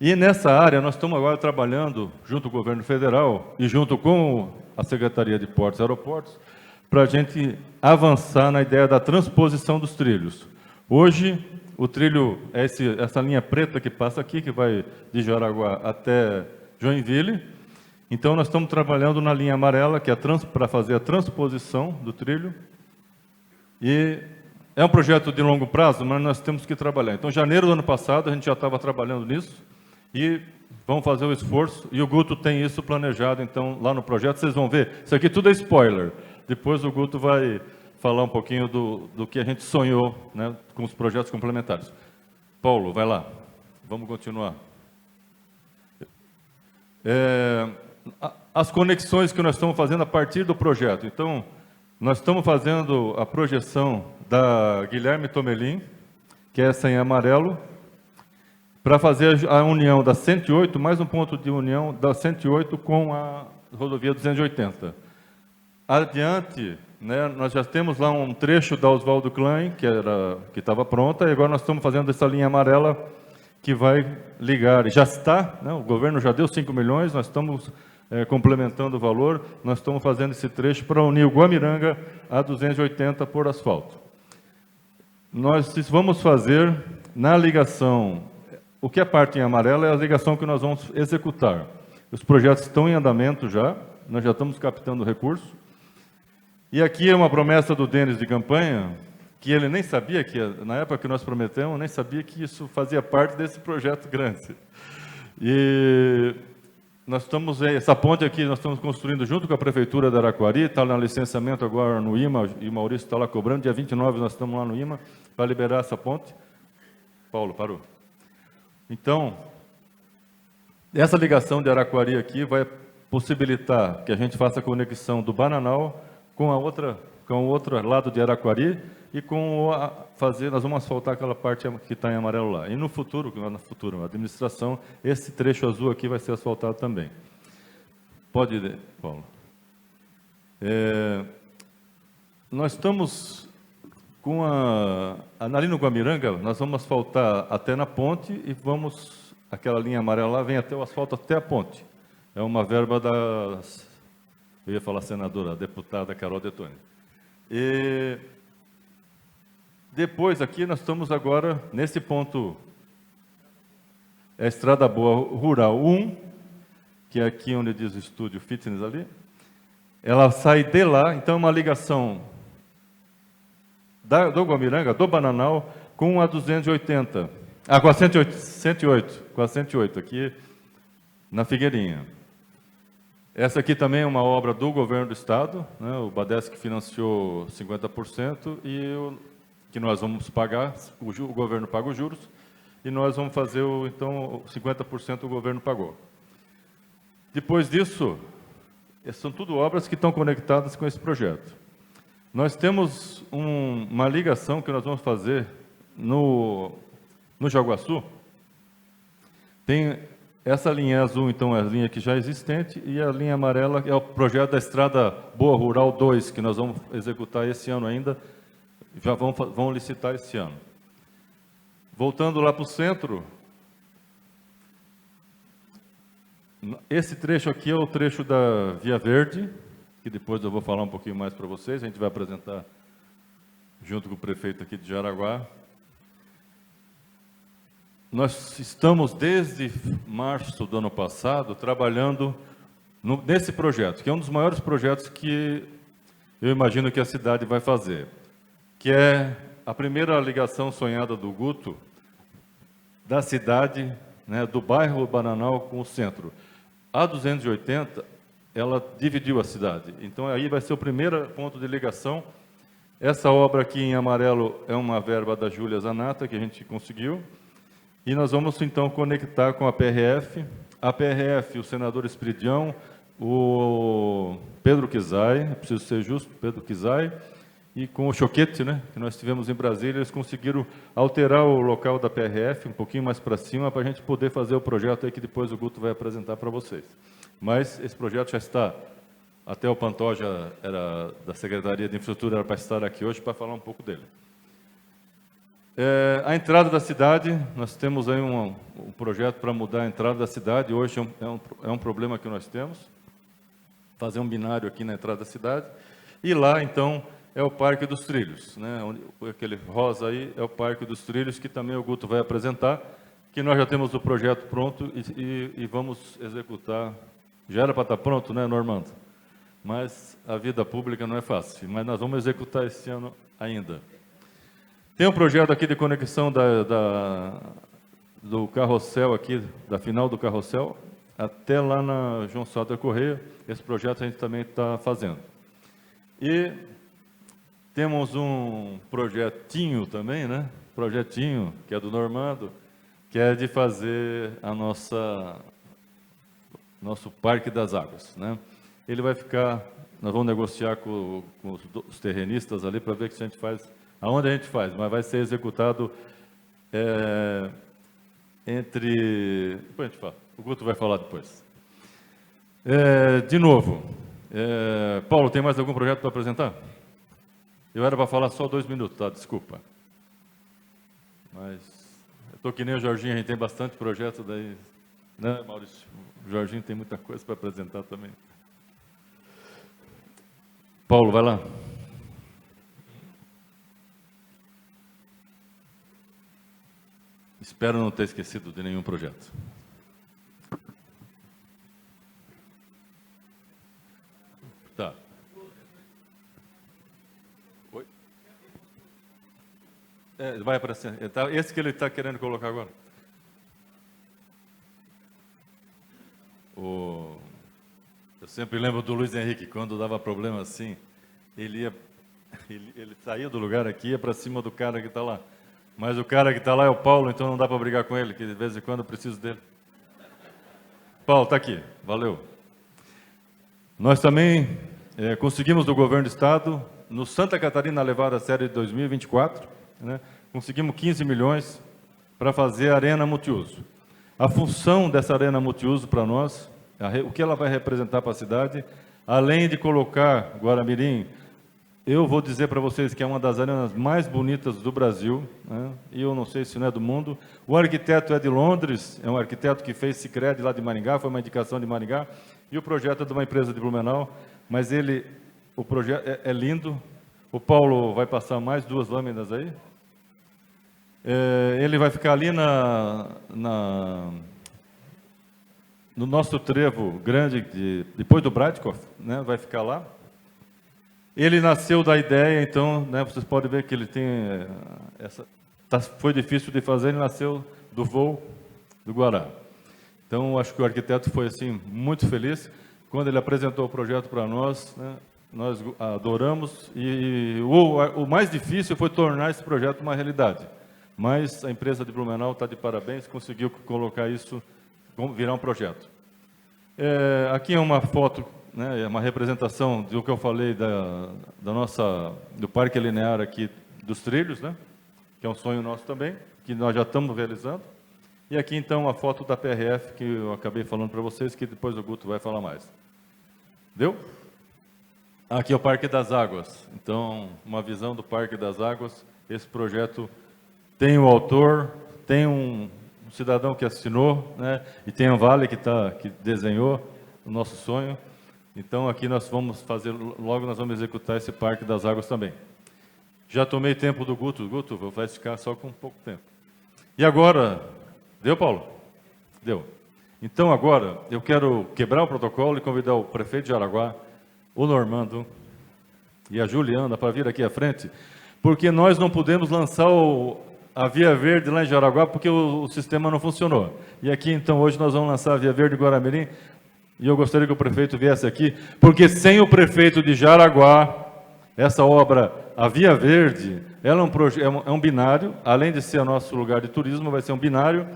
E nessa área, nós estamos agora trabalhando, junto com o governo federal e junto com a Secretaria de Portos e Aeroportos, para a gente avançar na ideia da transposição dos trilhos. Hoje, o trilho é essa linha preta que passa aqui, que vai de Jaraguá até Joinville. Então, nós estamos trabalhando na linha amarela, que é para fazer a transposição do trilho. E é um projeto de longo prazo, mas nós temos que trabalhar. Então, em janeiro do ano passado, a gente já estava trabalhando nisso. E vamos fazer o esforço, e o Guto tem isso planejado, então, lá no projeto, vocês vão ver, isso aqui tudo é spoiler, depois o Guto vai falar um pouquinho do que a gente sonhou, né, com os projetos complementares. Paulo, vai lá, vamos continuar. As conexões que nós estamos fazendo a partir do projeto, então, nós estamos fazendo a projeção da Guilherme Tomelin, que é essa em amarelo, para fazer a união da 108, mais um ponto de união da 108 com a rodovia 280. Adiante, né, nós já temos lá um trecho da Oswaldo Klein, que estava pronta, e agora nós estamos fazendo essa linha amarela que vai ligar. Já está, né, o governo já deu 5 milhões, nós estamos complementando o valor, nós estamos fazendo esse trecho para unir o Guamiranga a 280 por asfalto. Nós vamos fazer na ligação. O que é a parte em amarelo é a ligação que nós vamos executar. Os projetos estão em andamento já, nós já estamos captando recursos. E aqui é uma promessa do Denis de campanha, que ele nem sabia que, na época que nós prometemos, nem sabia que isso fazia parte desse projeto grande. E nós estamos, essa ponte aqui, nós estamos construindo junto com a Prefeitura de Araquari, está no licenciamento agora no IMA, e o Maurício está lá cobrando, dia 29 nós estamos lá no IMA, para liberar essa ponte. Paulo, parou. Então, essa ligação de Araquari aqui vai possibilitar que a gente faça a conexão do Bananal com o outro lado de Araquari e nós vamos asfaltar aquela parte que está em amarelo lá. E no futuro, a administração, esse trecho azul aqui vai ser asfaltado também. Pode ir, Paulo. Nós estamos ali no Guamiranga, nós vamos asfaltar até na ponte e aquela linha amarela lá vem até o asfalto até a ponte. É uma verba eu ia falar senadora, a deputada Carol Detoni. E depois aqui nós estamos agora nesse ponto, a Estrada Boa Rural 1, que é aqui onde diz o estúdio fitness ali. Ela sai de lá, então é uma ligação do Guamiranga, do Bananal, com a 280. Com a 108, aqui na Figueirinha. Essa aqui também é uma obra do governo do estado, né, o Badesc financiou 50% que nós vamos pagar, o governo paga os juros, e nós vamos fazer, então, 50% o governo pagou. Depois disso, são tudo obras que estão conectadas com esse projeto. Nós temos uma ligação que nós vamos fazer no Jaguaçu. Tem essa linha azul, então, é a linha que já é existente, e a linha amarela é o projeto da Estrada Boa Rural 2, que nós vamos executar esse ano ainda, já vão licitar esse ano. Voltando lá para o centro, Esse trecho aqui é o trecho da Via Verde, que depois eu vou falar um pouquinho mais para vocês, a gente vai apresentar junto com o prefeito aqui de Jaraguá. Nós estamos, desde março do ano passado, trabalhando nesse projeto, que é um dos maiores projetos que eu imagino que a cidade vai fazer, que é a primeira ligação sonhada do Guto, da cidade, né, do bairro Bananal com o centro. A 280, ela dividiu a cidade, então aí vai ser o primeiro ponto de ligação. Essa obra aqui em amarelo é uma verba da Júlia Zanata, que a gente conseguiu, e nós vamos então conectar com a PRF. A PRF, o senador Espiridião, o Pedro Kizai, preciso ser justo, Pedro Kizai, e com o Choquete, né, que nós tivemos em Brasília, eles conseguiram alterar o local da PRF um pouquinho mais para cima, para a gente poder fazer o projeto aí que depois o Guto vai apresentar para vocês. Mas esse projeto já está, até o Pantoja era da Secretaria de Infraestrutura, era para estar aqui hoje para falar um pouco dele. A entrada da cidade, nós temos aí um projeto para mudar a entrada da cidade, hoje é um problema que nós temos, fazer um binário aqui na entrada da cidade, e lá, então, é o Parque dos Trilhos, né? Aquele rosa aí é o Parque dos Trilhos, que também o Guto vai apresentar, que nós já temos o projeto pronto e vamos executar. Já era para estar pronto, né, Normando? Mas a vida pública não é fácil, mas nós vamos executar esse ano ainda. Tem um projeto aqui de conexão do carrossel aqui, da final do carrossel, até lá na João Salter Correia. Esse projeto a gente também está fazendo. E temos um projetinho também, né? Projetinho, que é do Normando, que é de fazer nosso Parque das Águas, né? Ele vai ficar, nós vamos negociar com os terrenistas ali para ver que a gente faz, aonde a gente faz, mas vai ser executado depois a gente fala, o Guto vai falar depois. De novo, Paulo, tem mais algum projeto para apresentar? Eu era para falar só 2 minutos, tá? Desculpa. Mas eu estou que nem o Jorginho, a gente tem bastante projeto daí, né, Maurício? O Jorginho tem muita coisa para apresentar também. Paulo, vai lá. Espero não ter esquecido de nenhum projeto. Tá. Oi? Vai aparecer. Esse que ele está querendo colocar agora. Eu sempre lembro do Luiz Henrique, quando dava problema assim, ele saía do lugar aqui e ia para cima do cara que está lá. Mas o cara que está lá é o Paulo, então não dá para brigar com ele, que de vez em quando eu preciso dele. Paulo, está aqui. Valeu. Nós também conseguimos do governo do estado, no Santa Catarina levar a série de 2024, né, conseguimos 15 milhões para fazer a arena multiuso. A função dessa arena multiuso para nós, o que ela vai representar para a cidade, além de colocar Guaramirim, eu vou dizer para vocês que é uma das arenas mais bonitas do Brasil, né, e eu não sei se não é do mundo. O arquiteto é de Londres, é um arquiteto que fez Sicredi lá de Maringá, foi uma indicação de Maringá, e o projeto é de uma empresa de Blumenau, mas o projeto é lindo. O Paulo vai passar mais 2 lâminas aí. Ele vai ficar ali no nosso trevo grande, depois do Bradkoff, né, vai ficar lá. Ele nasceu da ideia, então, né, vocês podem ver que ele tem foi difícil de fazer, ele nasceu do voo do Guará. Então, acho que o arquiteto foi assim muito feliz quando ele apresentou o projeto para nós, né, nós adoramos, e o mais difícil foi tornar esse projeto uma realidade. Mas a empresa de Blumenau está de parabéns, conseguiu colocar isso, virar um projeto. Aqui é uma foto, né, é uma representação do que eu falei do Parque Linear aqui dos Trilhos, né, que é um sonho nosso também, que nós já estamos realizando. E aqui, então, a foto da PRF, que eu acabei falando para vocês, que depois o Guto vai falar mais. Viu? Aqui é o Parque das Águas. Então, uma visão do Parque das Águas. Esse projeto tem o autor, tem um cidadão que assinou, né? E tem a Vale que desenhou o nosso sonho. Então, aqui nós vamos fazer, logo nós vamos executar esse Parque das Águas também. Já tomei tempo do Guto. Guto, vai ficar só com pouco tempo. E agora, deu, Paulo? Deu. Então, agora, eu quero quebrar o protocolo e convidar o prefeito de Jaraguá, o Normando e a Juliana para vir aqui à frente, porque nós não podemos lançar a Via Verde lá em Jaraguá, porque o sistema não funcionou. E aqui, então, hoje nós vamos lançar a Via Verde em Guaramirim, e eu gostaria que o prefeito viesse aqui, porque sem o prefeito de Jaraguá, essa obra, a Via Verde, ela é um binário, além de ser nosso lugar de turismo, vai ser um binário,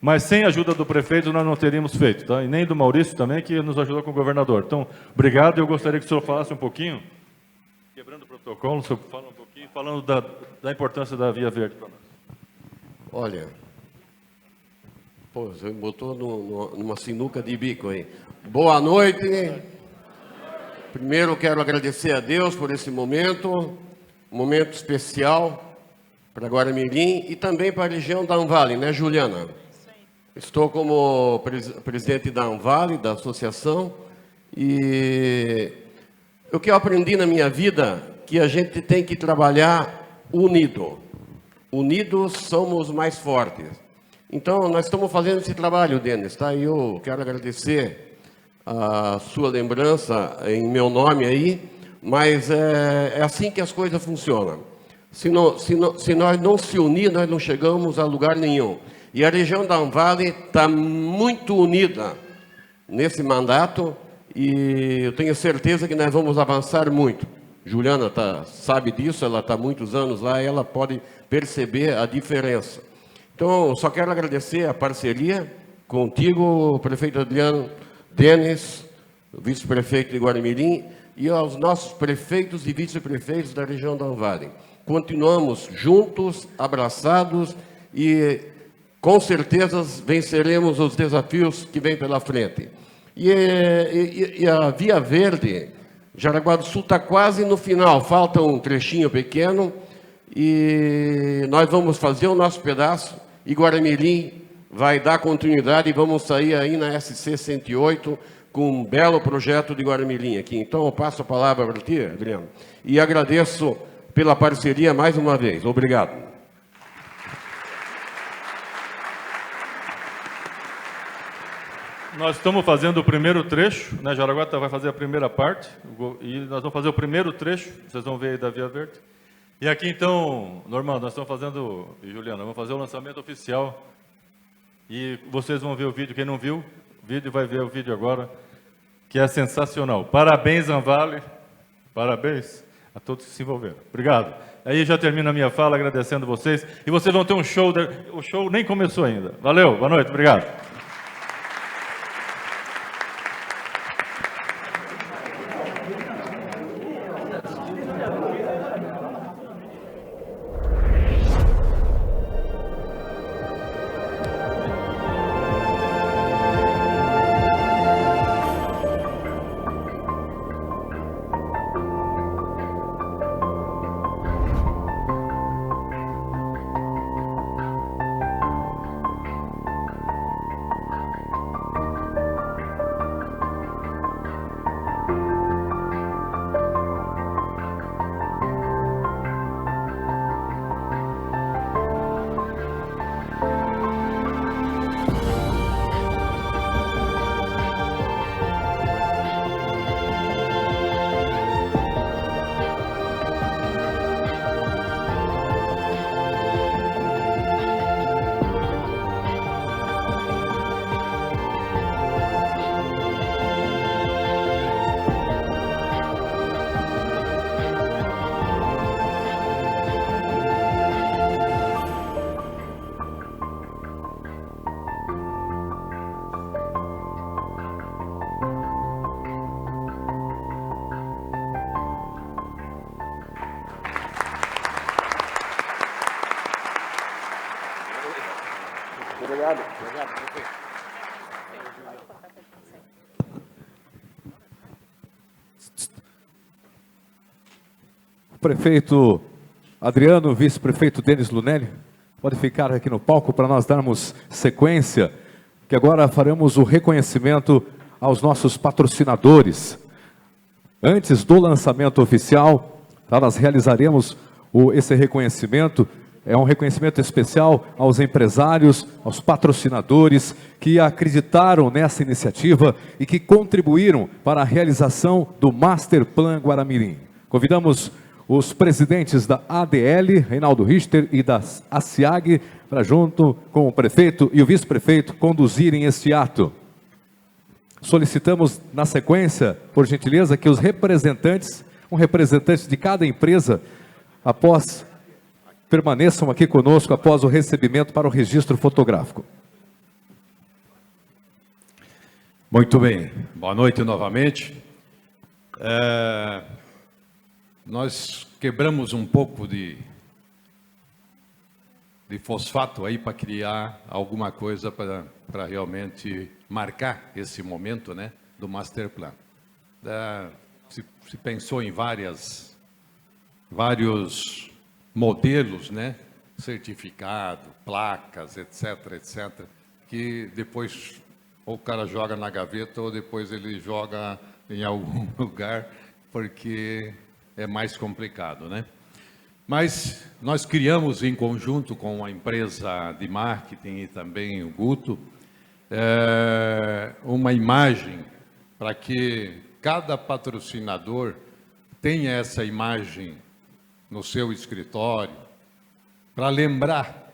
mas sem a ajuda do prefeito nós não teríamos feito, tá? E nem do Maurício também, que nos ajudou com o governador. Então, obrigado, eu gostaria que o senhor falasse um pouquinho, quebrando o protocolo, o senhor fala um pouquinho, falando da importância da Via Verde para nós. Olha, pô, você botou numa sinuca de bico aí. Boa noite. Primeiro quero agradecer a Deus por esse momento, um momento especial para Guaramirim e também para a região da Anvale, né, Juliana? Estou como presidente da Anvale, da associação, e o que eu aprendi na minha vida que a gente tem que trabalhar unido. Unidos somos mais fortes. Então, nós estamos fazendo esse trabalho, Denis, tá? E eu quero agradecer a sua lembrança em meu nome aí, mas é assim que as coisas funcionam. Se nós não se unir, nós não chegamos a lugar nenhum. E a região da Anvale está muito unida nesse mandato e eu tenho certeza que nós vamos avançar muito. Juliana sabe disso, ela está há muitos anos lá, ela pode perceber a diferença. Então, só quero agradecer a parceria contigo, prefeito Adriano, Denis, vice-prefeito de Guaramirim, e aos nossos prefeitos e vice-prefeitos da região da Anvale. Continuamos juntos, abraçados e com certeza venceremos os desafios que vêm pela frente. E a Via Verde, Jaraguá do Sul está quase no final, falta um trechinho pequeno e nós vamos fazer o nosso pedaço e Guaramirim vai dar continuidade e vamos sair aí na SC 108 com um belo projeto de Guaramirim aqui. Então eu passo a palavra para ti, Adriano, e agradeço pela parceria mais uma vez. Obrigado. Nós estamos fazendo o primeiro trecho, né? Jaraguá vai fazer a primeira parte, e nós vamos fazer o primeiro trecho, vocês vão ver aí da Via Verde. E aqui então, Normando, nós estamos fazendo, e Juliana, vamos fazer o lançamento oficial, e vocês vão ver o vídeo, quem não viu o vídeo vai ver o vídeo agora, que é sensacional. Parabéns, Anvale, parabéns a todos que se envolveram. Obrigado. Aí já termino a minha fala agradecendo vocês, e vocês vão ter um show, o show nem começou ainda. Valeu, boa noite, obrigado. Obrigado. Obrigado, prefeito. Prefeito Adriano, vice-prefeito Denis Lunelli, Pode ficar aqui no palco para nós darmos sequência, que agora faremos o reconhecimento aos nossos patrocinadores. Antes do lançamento oficial, nós realizaremos esse reconhecimento. É um reconhecimento especial aos empresários, aos patrocinadores que acreditaram nessa iniciativa e que contribuíram para a realização do Master Plan Guaramirim. Convidamos os presidentes da ADL, Reinaldo Richter, e da ACIAG, para junto com o prefeito e o vice-prefeito conduzirem este ato. Solicitamos, na sequência, por gentileza, que os representantes, um representante de cada empresa, permaneçam aqui conosco após o recebimento para o registro fotográfico. Muito bem, boa noite novamente. Nós quebramos um pouco de fosfato aí para criar alguma coisa para realmente marcar esse momento, né, do Master Plan. Se pensou em vários modelos, né, certificado, placas, etc, etc, que depois ou o cara joga na gaveta ou depois ele joga em algum lugar, porque é mais complicado, né? Mas nós criamos em conjunto com a empresa de marketing e também o Guto, uma imagem para que cada patrocinador tenha essa imagem no seu escritório, para lembrar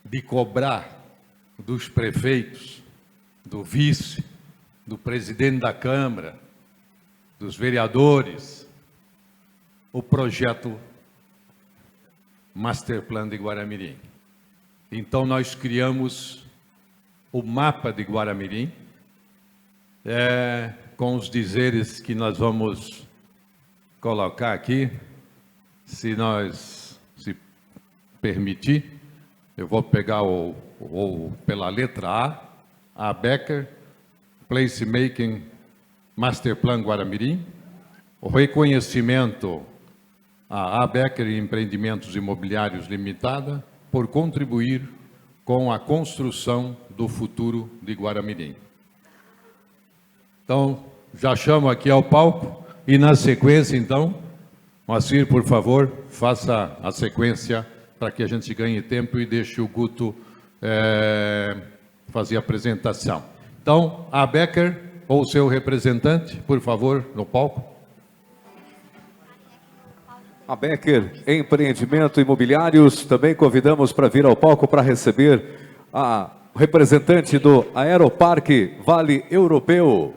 de cobrar dos prefeitos, do vice, do presidente da Câmara, dos vereadores, o projeto Master Plan de Guaramirim. Então nós criamos o mapa de Guaramirim, com os dizeres que nós vamos colocar aqui, se permitir. Eu vou pegar pela letra A Becker, Placemaking Master Plan Guaramirim, o reconhecimento a Becker Empreendimentos Imobiliários Limitada por contribuir com a construção do futuro de Guaramirim. Então, já chamo aqui ao palco e na sequência, então, Moacir, por favor, faça a sequência para que a gente ganhe tempo e deixe o Guto fazer a apresentação. Então, a Becker, ou seu representante, por favor, no palco. A Becker Empreendimento Imobiliários, também convidamos para vir ao palco para receber a representante do Aeroparque Vale Europeu.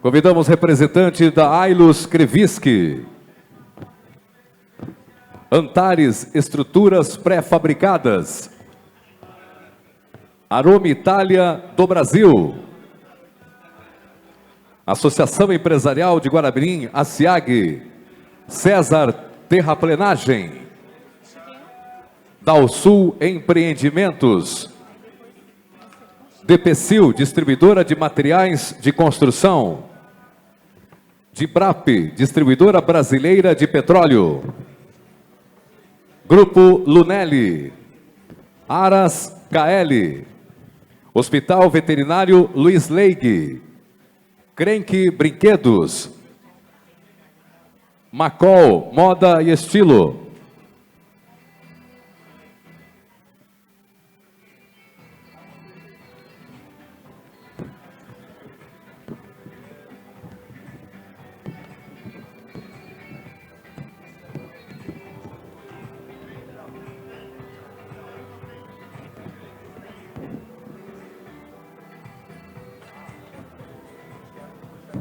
Convidamos representante da Ailus Kreviski. Antares Estruturas Pré-Fabricadas. Aroma Itália do Brasil. Associação Empresarial de Guaramirim, ACIAG. César Terraplenagem. Dalsul Empreendimentos. DPCIL, distribuidora de materiais de construção. Dibrap, distribuidora brasileira de petróleo. Grupo Lunelli. Aras KL. Hospital Veterinário Luiz Leig. Crenque Brinquedos. Macol, Moda e Estilo.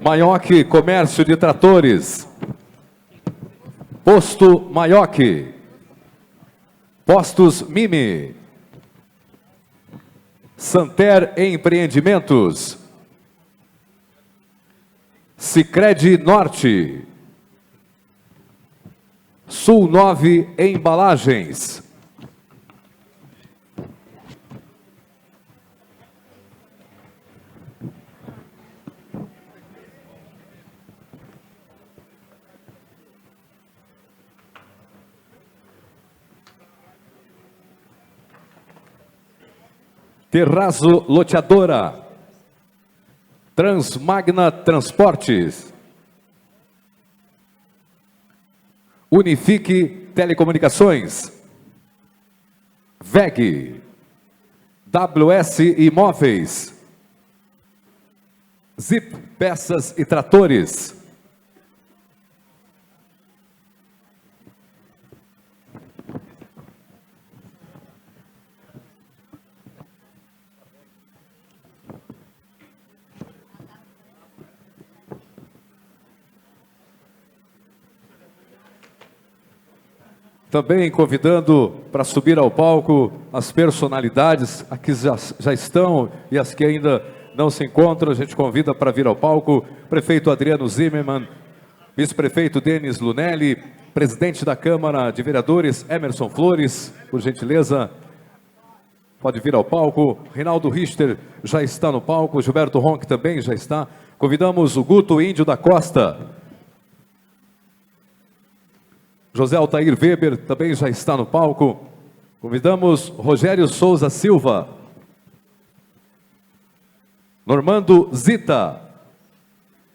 Maioc Comércio de Tratores. Posto Maioc. Postos Mimi. Santer Empreendimentos. Sicredi Norte. Sul 9 Embalagens. Terrazzo Loteadora, Transmagna Transportes, Unifique Telecomunicações, VEG, WS Imóveis, Zip Peças e Tratores, também convidando para subir ao palco as personalidades, as que já estão e as que ainda não se encontram, a gente convida para vir ao palco, prefeito Adriano Zimmermann, vice-prefeito Denis Lunelli, presidente da Câmara de Vereadores Emerson Flores, por gentileza, pode vir ao palco. Reinaldo Richter já está no palco, Gilberto Ronck também já está. Convidamos o Guto Índio da Costa, José Altair Weber também já está no palco. Convidamos Rogério Souza Silva, Normando Zita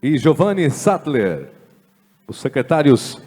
e Giovanni Sattler, os secretários.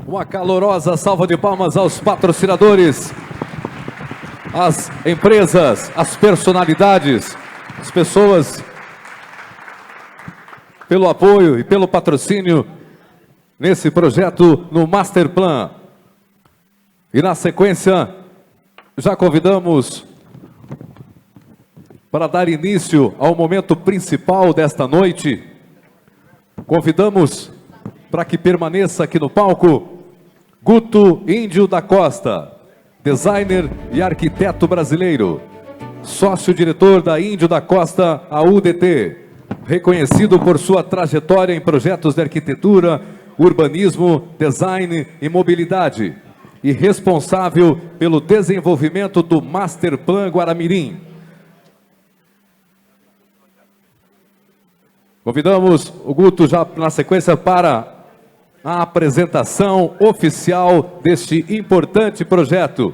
Uma calorosa salva de palmas aos patrocinadores, às empresas, às personalidades, às pessoas, pelo apoio e pelo patrocínio nesse projeto no Masterplan. E na sequência, já convidamos para dar início ao momento principal desta noite, convidamos para que permaneça aqui no palco Guto Índio da Costa, designer e arquiteto brasileiro, sócio-diretor da Índio da Costa, a UDT, reconhecido por sua trajetória em projetos de arquitetura, urbanismo, design e mobilidade, e responsável pelo desenvolvimento do Masterplan Guaramirim. Convidamos o Guto já na sequência para a apresentação oficial deste importante projeto.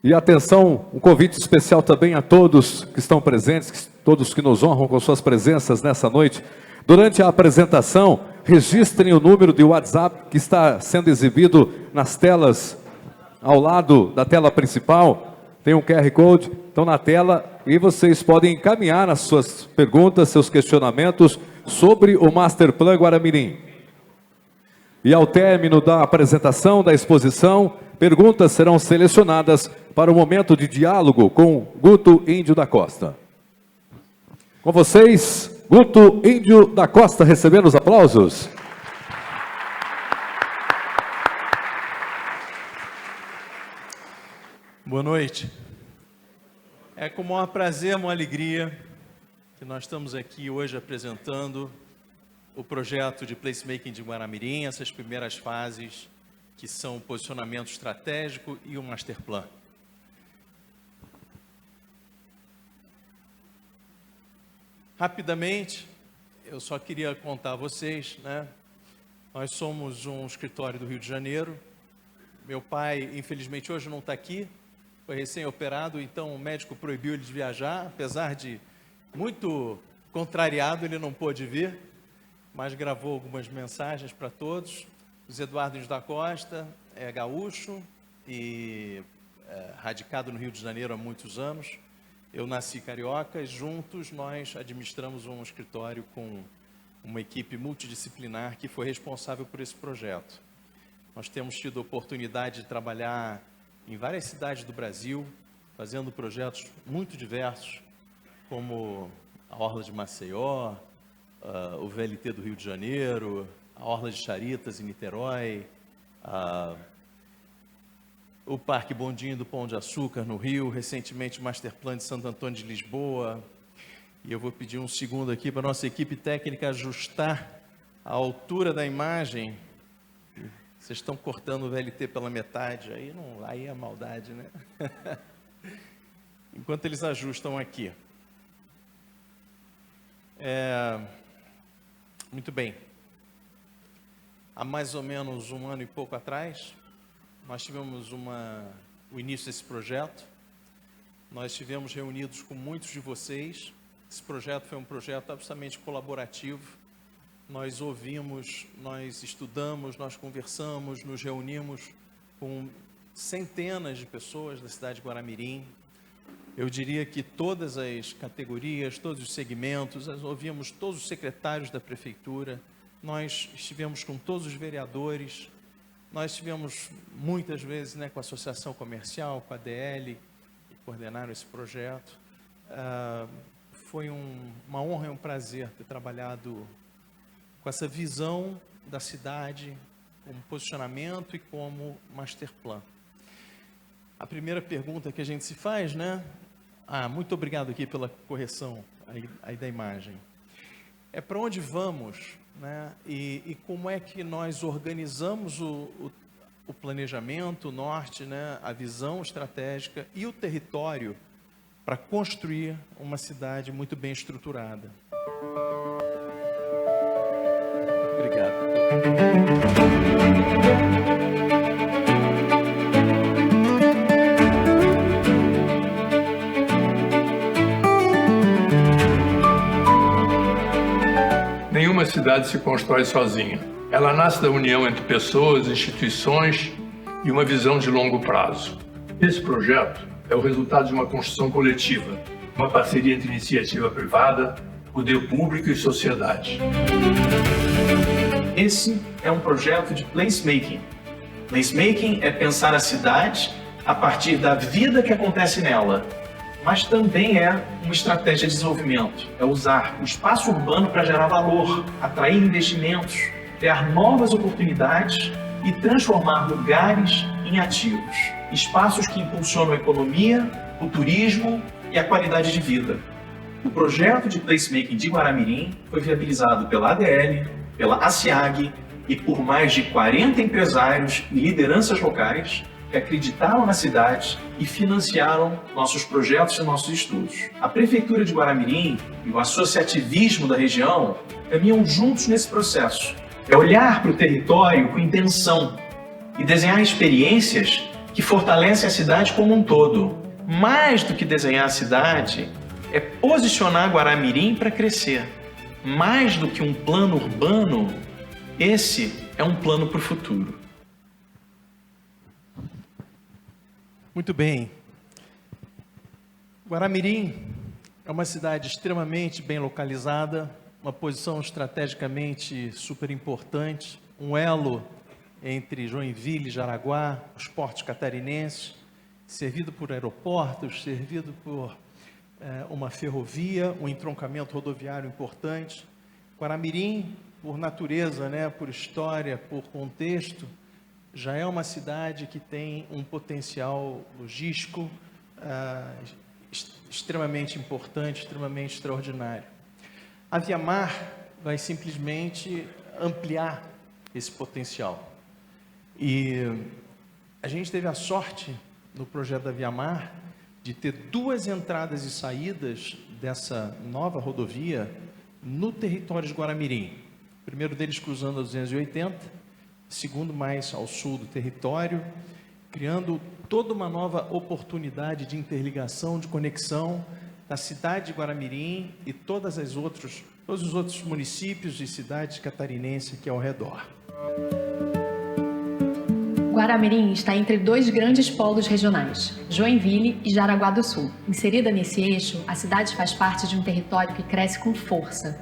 E atenção, um convite especial também a todos que estão presentes, todos que nos honram com suas presenças nessa noite. Durante a apresentação, registrem o número de WhatsApp que está sendo exibido nas telas, ao lado da tela principal. Tem um QR Code, estão na tela, e vocês podem encaminhar as suas perguntas, seus questionamentos sobre o Masterplan Guaramirim. E ao término da apresentação, da exposição, perguntas serão selecionadas para o momento de diálogo com Guto Índio da Costa. Com vocês, Guto Índio da Costa, recebendo os aplausos. Boa noite. É com o maior prazer, uma alegria, que nós estamos aqui hoje apresentando o projeto de placemaking de Guaramirim, essas primeiras fases, que são o posicionamento estratégico e o master plan. Rapidamente, eu só queria contar a vocês, né? Nós somos um escritório do Rio de Janeiro. Meu pai, infelizmente, hoje não está aqui, foi recém-operado, então o médico proibiu ele de viajar, apesar de muito contrariado, ele não pôde vir, mas gravou algumas mensagens para todos. O Zé Eduardo Índio da Costa é gaúcho e radicado no Rio de Janeiro há muitos anos. Eu nasci carioca e juntos nós administramos um escritório com uma equipe multidisciplinar que foi responsável por esse projeto. Nós temos tido a oportunidade de trabalhar em várias cidades do Brasil, fazendo projetos muito diversos, como a Orla de Maceió, o VLT do Rio de Janeiro, a Orla de Charitas em Niterói, o Parque Bondinho do Pão de Açúcar no Rio, recentemente o Master Plan de Santo Antônio de Lisboa. E eu vou pedir um segundo aqui para a nossa equipe técnica ajustar a altura da imagem. Vocês estão cortando o VLT pela metade, aí é maldade, né? Enquanto eles ajustam aqui. Muito bem. Há mais ou menos um ano e pouco atrás, nós tivemos o início desse projeto. Nós estivemos reunidos com muitos de vocês. Esse projeto foi um projeto absolutamente colaborativo. Nós ouvimos, nós estudamos, nós conversamos, nos reunimos com centenas de pessoas da cidade de Guaramirim. Eu diria que todas as categorias, todos os segmentos, nós ouvimos todos os secretários da prefeitura, nós estivemos com todos os vereadores, nós estivemos muitas vezes, né, com a associação comercial, com a DL, que coordenaram esse projeto. Foi uma honra e um prazer ter trabalhado com essa visão da cidade, como posicionamento e como master plan. A primeira pergunta que a gente se faz, né? Muito obrigado aqui pela correção aí da imagem. É para onde vamos, né? E como é que nós organizamos o planejamento, o norte, né? A visão estratégica e o território para construir uma cidade muito bem estruturada. Obrigado. Nenhuma cidade se constrói sozinha. Ela nasce da união entre pessoas, instituições e uma visão de longo prazo. Esse projeto é o resultado de uma construção coletiva, uma parceria entre iniciativa privada, poder público e sociedade. Esse é um projeto de placemaking. Placemaking é pensar a cidade a partir da vida que acontece nela, mas também é uma estratégia de desenvolvimento. É usar o espaço urbano para gerar valor, atrair investimentos, criar novas oportunidades e transformar lugares em ativos. Espaços que impulsionam a economia, o turismo e a qualidade de vida. O projeto de placemaking de Guaramirim foi viabilizado pela ADL, pela ACIAG e por mais de 40 empresários e lideranças locais que acreditaram na cidade e financiaram nossos projetos e nossos estudos. A Prefeitura de Guaramirim e o associativismo da região caminham juntos nesse processo. É olhar para o território com intenção e desenhar experiências que fortalecem a cidade como um todo. Mais do que desenhar a cidade, é posicionar Guaramirim para crescer. Mais do que um plano urbano, esse é um plano para o futuro. Muito bem. Guaramirim é uma cidade extremamente bem localizada, uma posição estrategicamente super importante, um elo entre Joinville e Jaraguá, os portos catarinenses, servido por aeroportos, servido por uma ferrovia, um entroncamento rodoviário importante. Guaramirim, por natureza, né, por história, por contexto, já é uma cidade que tem um potencial logístico extremamente importante, extremamente extraordinário. A Viamar vai simplesmente ampliar esse potencial. E a gente teve a sorte, no projeto da Viamar, de ter 2 entradas e saídas dessa nova rodovia no território de Guaramirim. O primeiro deles cruzando a 280, segundo mais ao sul do território, criando toda uma nova oportunidade de interligação, de conexão da cidade de Guaramirim e todos os outros municípios e cidades catarinenses aqui ao redor. Guaramirim está entre 2 grandes polos regionais, Joinville e Jaraguá do Sul. Inserida nesse eixo, a cidade faz parte de um território que cresce com força.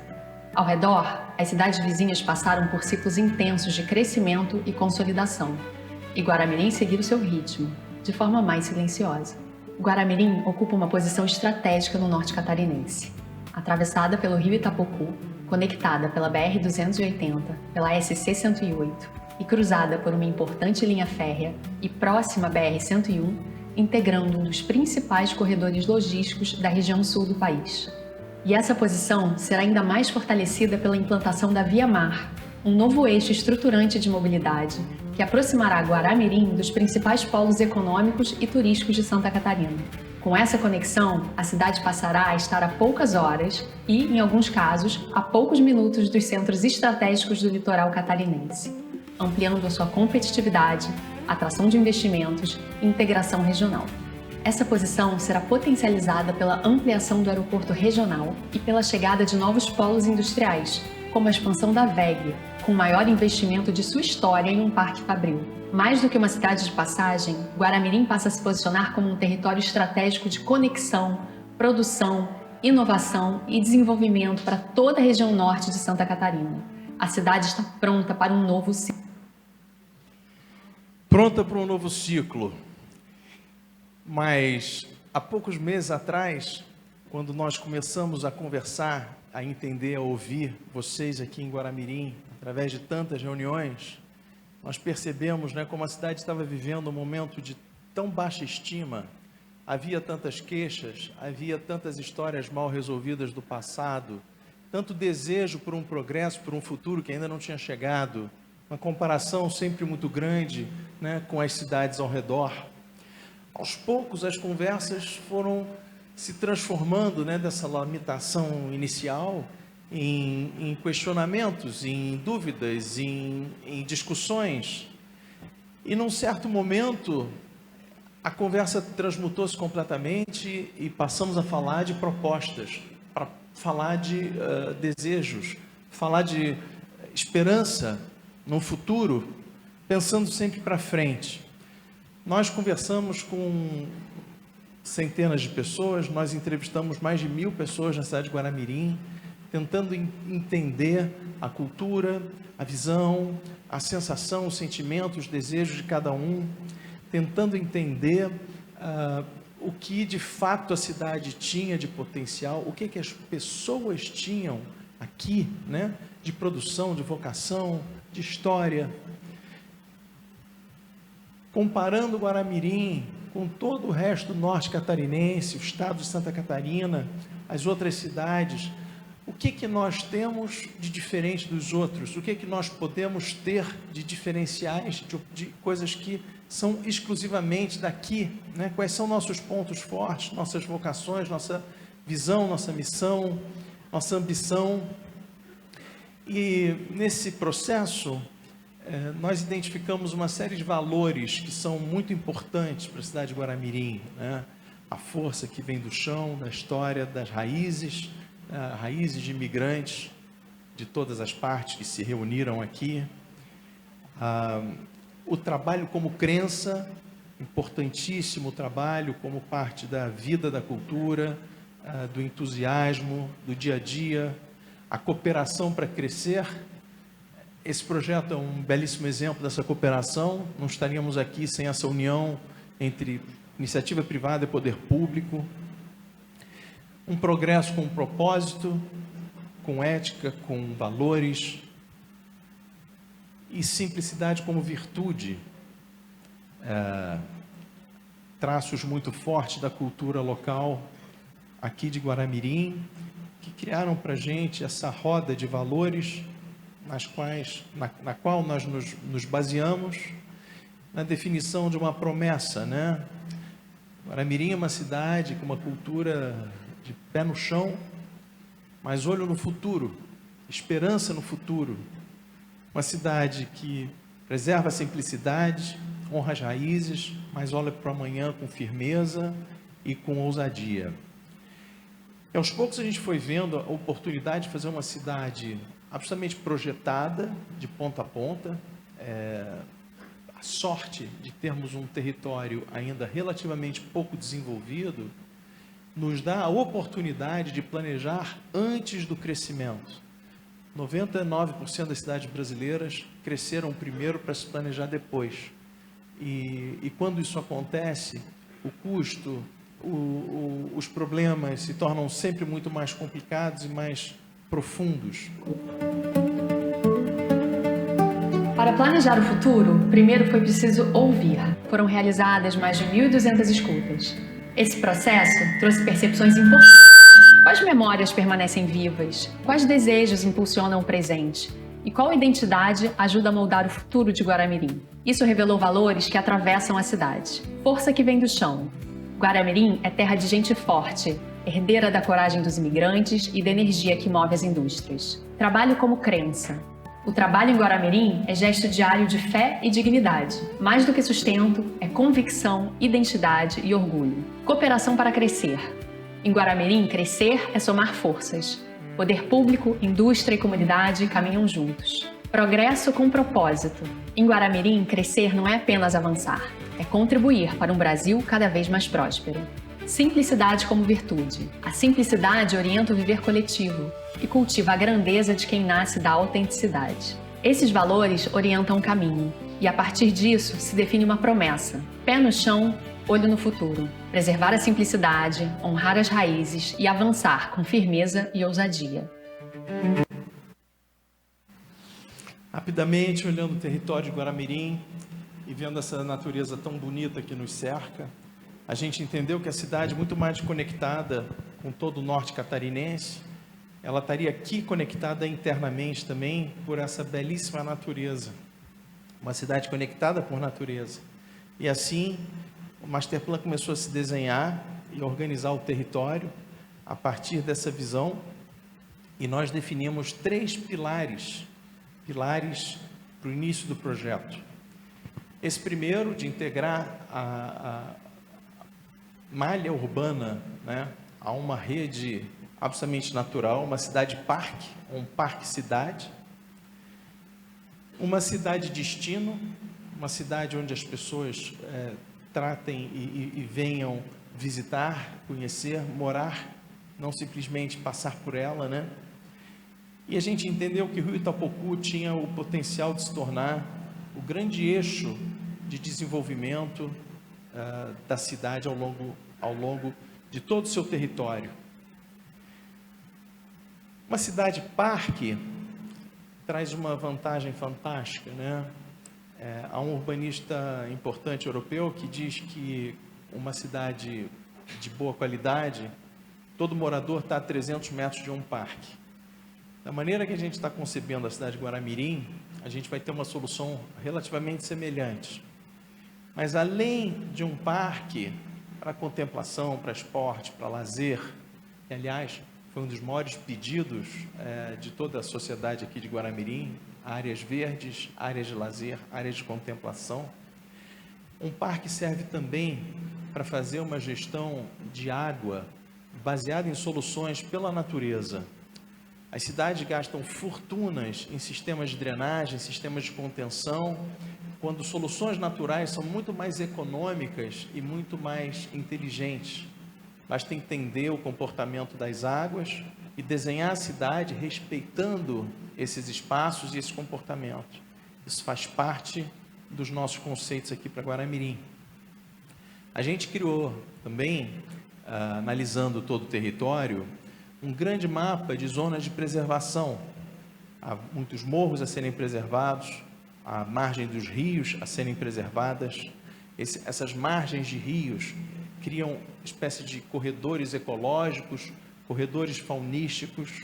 Ao redor, as cidades vizinhas passaram por ciclos intensos de crescimento e consolidação, e Guaramirim seguiu o seu ritmo, de forma mais silenciosa. Guaramirim ocupa uma posição estratégica no norte catarinense. Atravessada pelo rio Itapocu, conectada pela BR-280, pela SC-108 e cruzada por uma importante linha férrea e próxima à BR-101, integrando um dos principais corredores logísticos da região sul do país. E essa posição será ainda mais fortalecida pela implantação da Viamar, um novo eixo estruturante de mobilidade que aproximará Guaramirim dos principais polos econômicos e turísticos de Santa Catarina. Com essa conexão, a cidade passará a estar a poucas horas e, em alguns casos, a poucos minutos dos centros estratégicos do litoral catarinense, ampliando a sua competitividade, atração de investimentos e integração regional. Essa posição será potencializada pela ampliação do aeroporto regional e pela chegada de novos polos industriais, como a expansão da WEG, com o maior investimento de sua história em um parque fabril. Mais do que uma cidade de passagem, Guaramirim passa a se posicionar como um território estratégico de conexão, produção, inovação e desenvolvimento para toda a região norte de Santa Catarina. A cidade está pronta para um novo ciclo. Pronta para um novo ciclo. Mas há poucos meses atrás, quando nós começamos a conversar, a entender, a ouvir vocês aqui em Guaramirim, através de tantas reuniões, nós percebemos, né, como a cidade estava vivendo um momento de tão baixa estima, havia tantas queixas, havia tantas histórias mal resolvidas do passado, tanto desejo por um progresso, por um futuro que ainda não tinha chegado, uma comparação sempre muito grande, né, com as cidades ao redor. Aos poucos, as conversas foram se transformando, né, dessa lamentação inicial em questionamentos, em dúvidas, em discussões. E, num certo momento, a conversa transmutou-se completamente e passamos a falar de propostas, para falar de desejos, falar de esperança no futuro, pensando sempre para frente. Nós conversamos com centenas de pessoas, nós entrevistamos mais de 1000 pessoas na cidade de Guaramirim, tentando entender a cultura, a visão, a sensação, os sentimentos, os desejos de cada um, tentando entender o que de fato a cidade tinha de potencial, o que as pessoas tinham aqui, né, de produção, de vocação, de história. Comparando Guaramirim com todo o resto do norte catarinense, o estado de Santa Catarina, as outras cidades, o que nós temos de diferente dos outros? O que nós podemos ter de diferenciais, de coisas que são exclusivamente daqui, né? Quais são nossos pontos fortes, nossas vocações, nossa visão, nossa missão, nossa ambição? E nesse processo, nós identificamos uma série de valores que são muito importantes para a cidade de Guaramirim, né? A força que vem do chão, da história, das raízes, raízes de imigrantes de todas as partes que se reuniram aqui. O trabalho como crença, importantíssimo trabalho como parte da vida da cultura, do entusiasmo, do dia a dia, a cooperação para crescer. Esse projeto é um belíssimo exemplo dessa cooperação. Não estaríamos aqui sem essa união entre iniciativa privada e poder público, um progresso com propósito, com ética, com valores, e simplicidade como virtude, traços muito fortes da cultura local aqui de Guaramirim, que criaram para a gente essa roda de valores na qual nós nos baseamos na definição de uma promessa, né? Guaramirim é uma cidade com uma cultura de pé no chão, mas olho no futuro, esperança no futuro. Uma cidade que preserva a simplicidade, honra as raízes, mas olha para o amanhã com firmeza e com ousadia. E aos poucos a gente foi vendo a oportunidade de fazer uma cidade absolutamente projetada, de ponta a ponta, a sorte de termos um território ainda relativamente pouco desenvolvido, nos dá a oportunidade de planejar antes do crescimento. 99% das cidades brasileiras cresceram primeiro para se planejar depois. E quando isso acontece, o custo, os problemas se tornam sempre muito mais complicados e mais profundos. Para planejar o futuro, primeiro foi preciso ouvir. Foram realizadas mais de 1.200 escutas. Esse processo trouxe percepções importantes. Quais memórias permanecem vivas? Quais desejos impulsionam o presente? E qual identidade ajuda a moldar o futuro de Guaramirim? Isso revelou valores que atravessam a cidade. Força que vem do chão. Guaramirim é terra de gente forte, herdeira da coragem dos imigrantes e da energia que move as indústrias. Trabalho como crença. O trabalho em Guaramirim é gesto diário de fé e dignidade. Mais do que sustento, é convicção, identidade e orgulho. Cooperação para crescer. Em Guaramirim, crescer é somar forças. Poder público, indústria e comunidade caminham juntos. Progresso com propósito. Em Guaramirim, crescer não é apenas avançar, é contribuir para um Brasil cada vez mais próspero. Simplicidade como virtude. A simplicidade orienta o viver coletivo e cultiva a grandeza de quem nasce da autenticidade. Esses valores orientam o caminho e, a partir disso, se define uma promessa. Pé no chão, olho no futuro. Preservar a simplicidade, honrar as raízes e avançar com firmeza e ousadia. Rapidamente, olhando o território de Guaramirim e vendo essa natureza tão bonita que nos cerca, a gente entendeu que a cidade, muito mais conectada com todo o norte catarinense, ela estaria aqui conectada internamente também por essa belíssima natureza. Uma cidade conectada por natureza. E assim, o Masterplan começou a se desenhar e organizar o território a partir dessa visão. E nós definimos 3 pilares para o início do projeto. Esse primeiro, de integrar a malha urbana, né, a uma rede absolutamente natural, uma cidade-parque, um parque-cidade, uma cidade-destino, uma cidade onde as pessoas tratem e venham visitar, conhecer, morar, não simplesmente passar por ela, né? E a gente entendeu que o Rio Itapocu tinha o potencial de se tornar o grande eixo de desenvolvimento da cidade ao longo de todo o seu território. Uma cidade-parque traz uma vantagem fantástica, né? Há um urbanista importante europeu que diz que uma cidade de boa qualidade, todo morador está a 300 metros de um parque. Da maneira que a gente está concebendo a cidade de Guaramirim, a gente vai ter uma solução relativamente semelhante. Mas além de um parque para contemplação, para esporte, para lazer, que, aliás, foi um dos maiores pedidos de toda a sociedade aqui de Guaramirim, áreas verdes, áreas de lazer, áreas de contemplação. Um parque serve também para fazer uma gestão de água baseada em soluções pela natureza. As cidades gastam fortunas em sistemas de drenagem, sistemas de contenção, quando soluções naturais são muito mais econômicas e muito mais inteligentes. Basta entender o comportamento das águas e desenhar a cidade respeitando esses espaços e esse comportamento. Isso faz parte dos nossos conceitos aqui para Guaramirim. A gente criou também, analisando todo o território, um grande mapa de zonas de preservação. Há muitos morros a serem preservados, a margem dos rios a serem preservadas. Essas margens de rios criam espécie de corredores ecológicos, corredores faunísticos.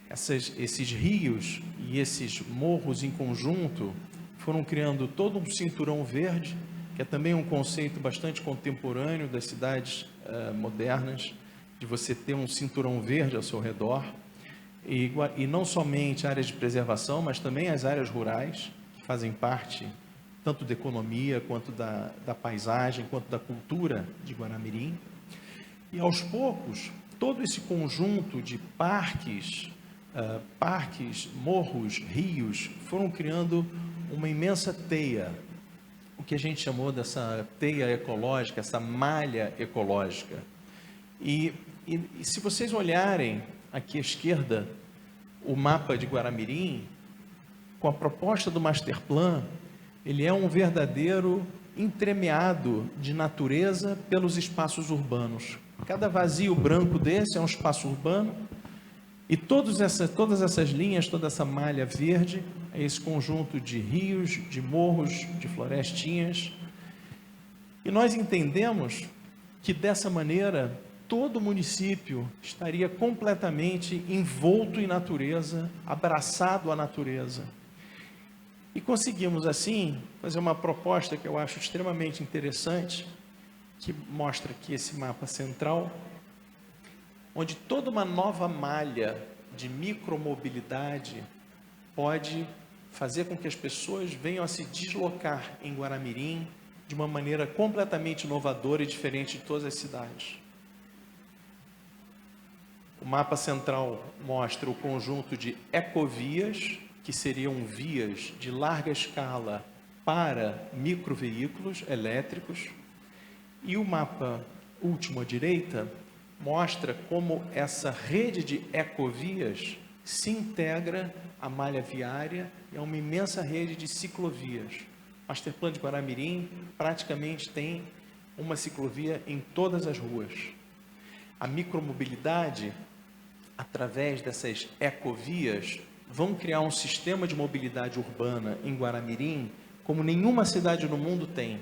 Esses rios e esses morros em conjunto foram criando todo um cinturão verde, que é também um conceito bastante contemporâneo das cidades modernas, de você ter um cinturão verde ao seu redor, e não somente áreas de preservação, mas também as áreas rurais, que fazem parte tanto da economia, quanto da paisagem, quanto da cultura de Guaramirim. E aos poucos, todo esse conjunto de parques, morros, rios, foram criando uma imensa teia, o que a gente chamou dessa teia ecológica, essa malha ecológica. E se vocês olharem aqui à esquerda o mapa de Guaramirim, com a proposta do Masterplan, ele é um verdadeiro entremeado de natureza pelos espaços urbanos. Cada vazio branco desse é um espaço urbano, e todas essas linhas, toda essa malha verde, é esse conjunto de rios, de morros, de florestinhas. E nós entendemos que dessa maneira todo o município estaria completamente envolto em natureza, abraçado à natureza. E conseguimos, assim, fazer uma proposta que eu acho extremamente interessante, que mostra aqui esse mapa central, onde toda uma nova malha de micromobilidade pode fazer com que as pessoas venham a se deslocar em Guaramirim de uma maneira completamente inovadora e diferente de todas as cidades. O mapa central mostra o conjunto de ecovias, que seriam vias de larga escala para microveículos elétricos, e o mapa último à direita mostra como essa rede de ecovias se integra à malha viária e a uma imensa rede de ciclovias. O Masterplan de Guaramirim praticamente tem uma ciclovia em todas as ruas. A micromobilidade, através dessas ecovias, vão criar um sistema de mobilidade urbana em Guaramirim como nenhuma cidade no mundo tem.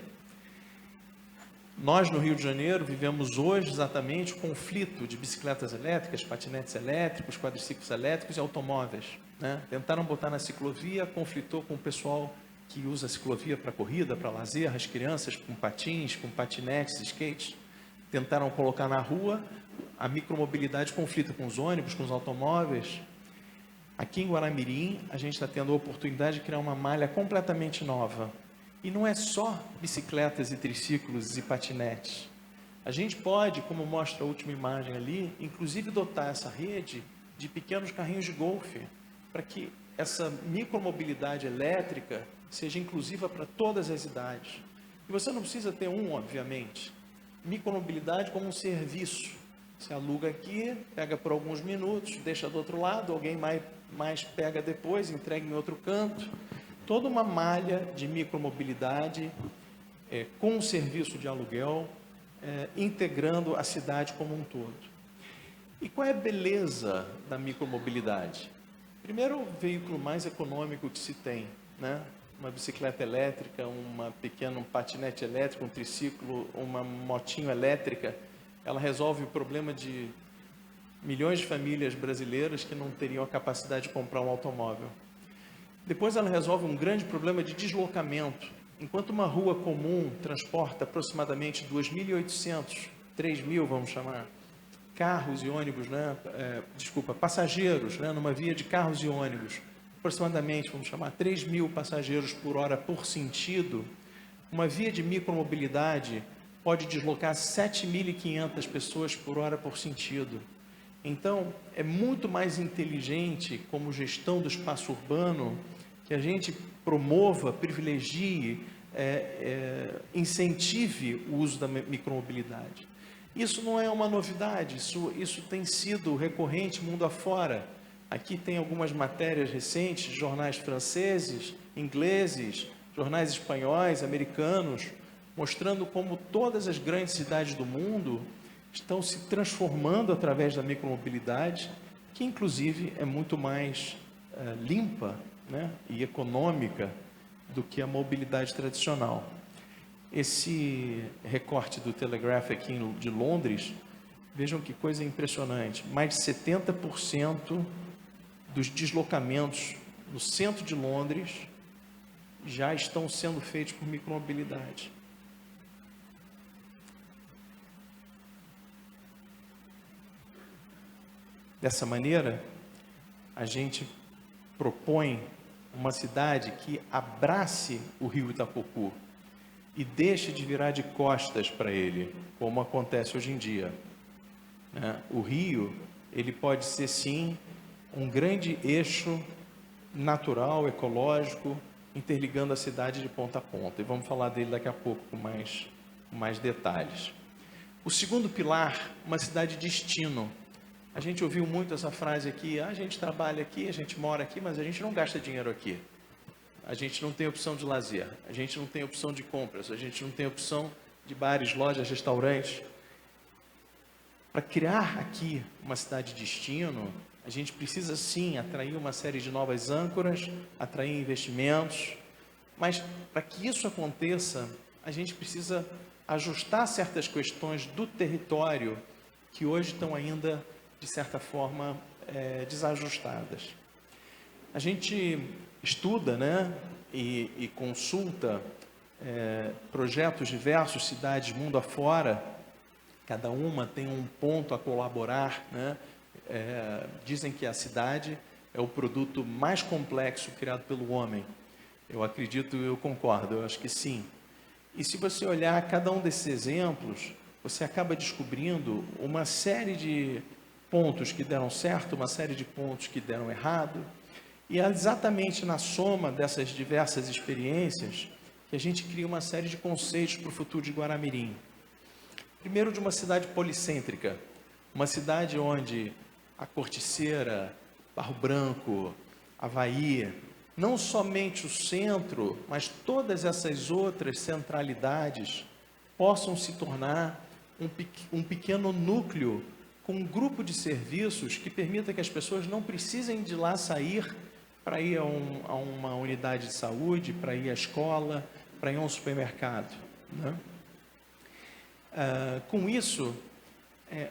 Nós, no Rio de Janeiro, vivemos hoje exatamente o conflito de bicicletas elétricas, patinetes elétricos, quadriciclos elétricos e automóveis, né? Tentaram botar na ciclovia, conflitou com o pessoal que usa a ciclovia para corrida, para lazer, as crianças com patins, com patinetes, skates. Tentaram colocar na rua, a micromobilidade conflita com os ônibus, com os automóveis. Aqui em Guaramirim, a gente está tendo a oportunidade de criar uma malha completamente nova. E não é só bicicletas e triciclos e patinetes. A gente pode, como mostra a última imagem ali, inclusive dotar essa rede de pequenos carrinhos de golfe, para que essa micromobilidade elétrica seja inclusiva para todas as idades. E você não precisa ter obviamente. Micromobilidade como um serviço. Você aluga aqui, pega por alguns minutos, deixa do outro lado, alguém mais pega depois, entrega em outro canto. Toda uma malha de micromobilidade com um serviço de aluguel, integrando a cidade como um todo. E qual é a beleza da micromobilidade? Primeiro, o veículo mais econômico que se tem, né? Uma bicicleta elétrica, um patinete elétrico, um triciclo, uma motinho elétrica, ela resolve o problema de milhões de famílias brasileiras que não teriam a capacidade de comprar um automóvel. Depois ela resolve um grande problema de deslocamento. Enquanto uma rua comum transporta aproximadamente 2.800, 3.000 vamos chamar, carros e ônibus, né? Passageiros, né? Numa via de carros e ônibus, aproximadamente, vamos chamar, 3.000 passageiros por hora por sentido, uma via de micromobilidade pode deslocar 7.500 pessoas por hora por sentido. Então, é muito mais inteligente, como gestão do espaço urbano, que a gente promova, privilegie, incentive o uso da micromobilidade. Isso não é uma novidade, isso tem sido recorrente mundo afora. Aqui tem algumas matérias recentes de jornais franceses, ingleses, jornais espanhóis, americanos, mostrando como todas as grandes cidades do mundo estão se transformando através da micromobilidade, que inclusive é muito mais limpa, né, e econômica do que a mobilidade tradicional. Esse recorte do Telegraph aqui de Londres, vejam que coisa impressionante, mais de 70% dos deslocamentos no centro de Londres já estão sendo feitos por micromobilidade. Dessa maneira, a gente propõe uma cidade que abrace o rio Itapocu e deixe de virar de costas para ele, como acontece hoje em dia. O rio, ele pode ser sim um grande eixo natural, ecológico, interligando a cidade de ponta a ponta. E vamos falar dele daqui a pouco com mais detalhes. O segundo pilar, uma cidade destino. A gente ouviu muito essa frase aqui, a gente trabalha aqui, a gente mora aqui, mas a gente não gasta dinheiro aqui. A gente não tem opção de lazer, a gente não tem opção de compras, a gente não tem opção de bares, lojas, restaurantes. Para criar aqui uma cidade de destino, a gente precisa sim atrair uma série de novas âncoras, atrair investimentos, mas para que isso aconteça, a gente precisa ajustar certas questões do território que hoje estão ainda, de certa forma, desajustadas. A gente estuda, né, e consulta projetos diversos, cidades mundo afora, cada uma tem um ponto a colaborar, né? Dizem que a cidade é o produto mais complexo criado pelo homem. Eu acredito, eu concordo, eu acho que sim. E se você olhar cada um desses exemplos, você acaba descobrindo uma série de pontos que deram certo, uma série de pontos que deram errado, e é exatamente na soma dessas diversas experiências que a gente cria uma série de conceitos para o futuro de Guaramirim. Primeiro, de uma cidade policêntrica, uma cidade onde a Corticeira, Barro Branco, Avaí, não somente o centro, mas todas essas outras centralidades possam se tornar um pequeno núcleo com um grupo de serviços que permita que as pessoas não precisem de lá sair para ir a uma unidade de saúde, para ir à escola, para ir a um supermercado, né? Com isso,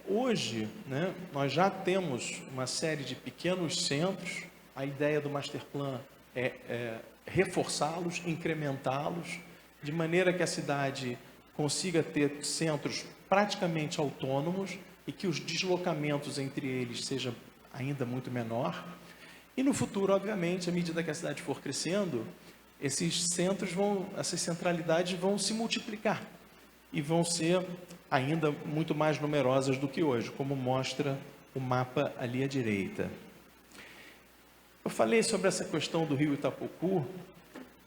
hoje, né, nós já temos uma série de pequenos centros. A ideia do Masterplan é reforçá-los, incrementá-los, de maneira que a cidade consiga ter centros praticamente autônomos e que os deslocamentos entre eles sejam ainda muito menor. E no futuro, obviamente, à medida que a cidade for crescendo, esses centros essas centralidades vão se multiplicar e vão ser ainda muito mais numerosas do que hoje, como mostra o mapa ali à direita. Eu falei sobre essa questão do rio Itapocu,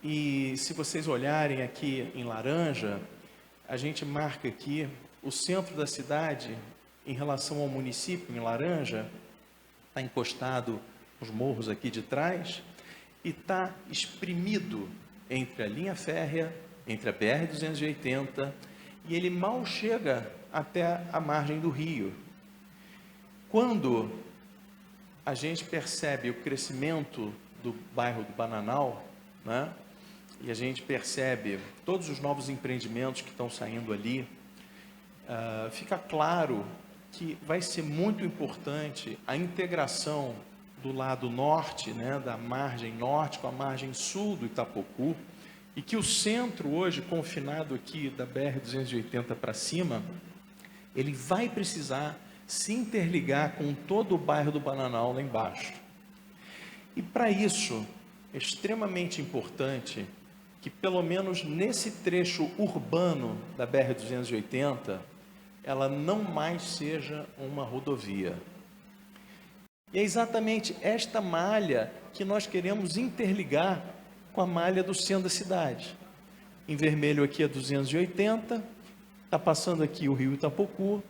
e se vocês olharem aqui em laranja, a gente marca aqui o centro da cidade em relação ao município, em laranja, está encostado nos morros aqui de trás, e está espremido entre a linha férrea, entre a BR-280, e ele mal chega até a margem do rio. Quando a gente percebe o crescimento do bairro do Bananal, né, e a gente percebe todos os novos empreendimentos que estão saindo ali, fica claro que vai ser muito importante a integração do lado norte, né, da margem norte com a margem sul do Itapocu, e que o centro hoje, confinado aqui da BR-280 para cima, ele vai precisar se interligar com todo o bairro do Bananal lá embaixo. E para isso, é extremamente importante que, pelo menos nesse trecho urbano da BR-280, ela não mais seja uma rodovia. E é exatamente esta malha que nós queremos interligar com a malha do centro da cidade. Em vermelho aqui é 280, está passando aqui o rio Itapocu,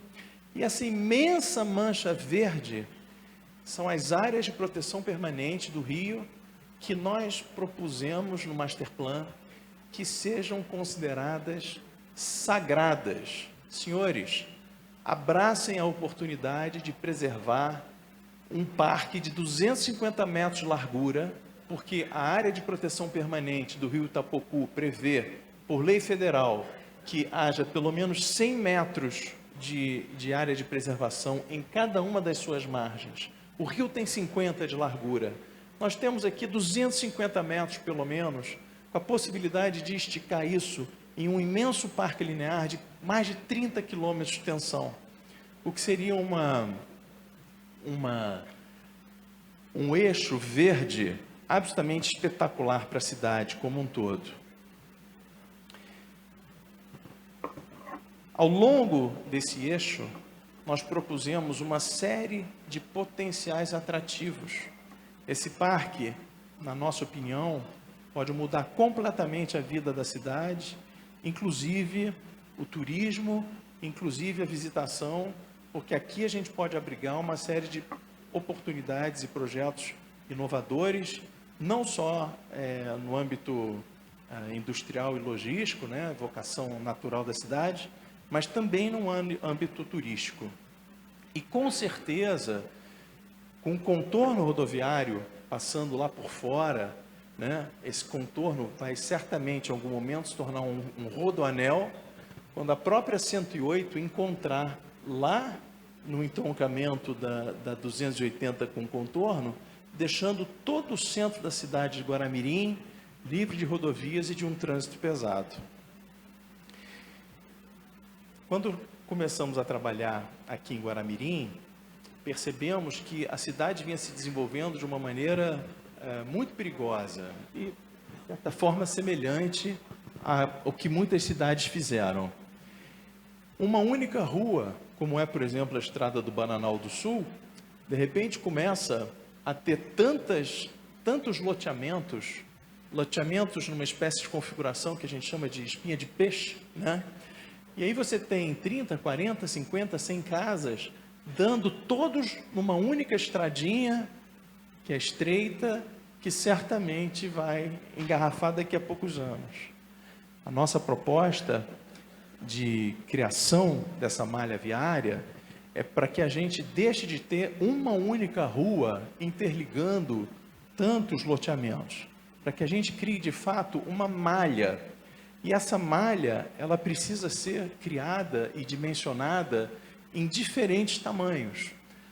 e essa imensa mancha verde são as áreas de proteção permanente do rio que nós propusemos no Masterplan que sejam consideradas sagradas. Senhores, abracem a oportunidade de preservar um parque de 250 metros de largura, porque a área de proteção permanente do rio Itapocu prevê, por lei federal, que haja pelo menos 100 metros de área de preservação em cada uma das suas margens. O rio tem 50 de largura. Nós temos aqui 250 metros, pelo menos, com a possibilidade de esticar isso em um imenso parque linear de mais de 30 quilômetros de extensão, o que seria um eixo verde absolutamente espetacular para a cidade como um todo. Ao longo desse eixo, nós propusemos uma série de potenciais atrativos. Esse parque, na nossa opinião, pode mudar completamente a vida da cidade, inclusive o turismo, inclusive a visitação, porque aqui a gente pode abrigar uma série de oportunidades e projetos inovadores, não só no âmbito industrial e logístico, né, vocação natural da cidade, mas também no âmbito turístico. E com certeza, com o contorno rodoviário passando lá por fora, né, esse contorno vai certamente em algum momento se tornar um rodoanel, quando a própria 108 encontrar lá no entroncamento da 280 com contorno, deixando todo o centro da cidade de Guaramirim livre de rodovias e de um trânsito pesado. Quando começamos a trabalhar aqui em Guaramirim, percebemos que a cidade vinha se desenvolvendo de uma maneira muito perigosa e, de certa forma, semelhante ao que muitas cidades fizeram. Uma única rua, como é, por exemplo, a Estrada do Bananal do Sul, de repente começa a ter tantos loteamentos numa espécie de configuração que a gente chama de espinha de peixe, né? E aí você tem 30, 40, 50, 100 casas, dando todos numa única estradinha, que é estreita, que certamente vai engarrafar daqui a poucos anos. A nossa proposta de criação dessa malha viária é para que a gente deixe de ter uma única rua interligando tantos loteamentos, para que a gente crie de fato uma malha. E essa malha, ela precisa ser criada e dimensionada em diferentes tamanhos.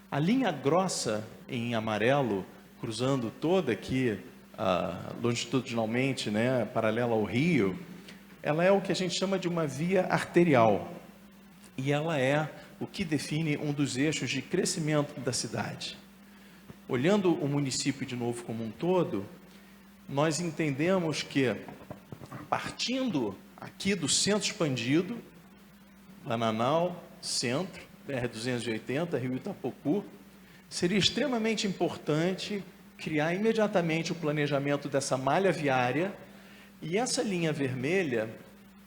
A linha grossa em amarelo, cruzando toda aqui longitudinalmente, né, paralela ao rio, ela é o que a gente chama de uma via arterial. E ela é o que define um dos eixos de crescimento da cidade. Olhando o município de novo como um todo, nós entendemos que, partindo aqui do centro expandido, Bananal, centro, BR-280, Rio Itapocu, seria extremamente importante criar imediatamente o planejamento dessa malha viária, e essa linha vermelha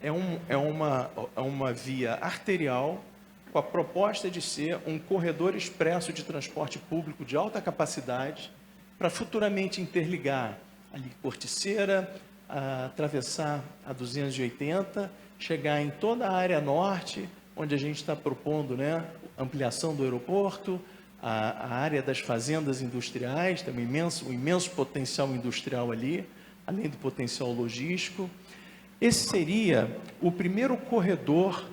é uma via arterial com a proposta de ser um corredor expresso de transporte público de alta capacidade para futuramente interligar ali Corticeira, atravessar a 280, chegar em toda a área norte, onde a gente está propondo, né, ampliação do aeroporto, a área das fazendas industriais, tem um imenso potencial industrial ali, além do potencial logístico. Esse seria o primeiro corredor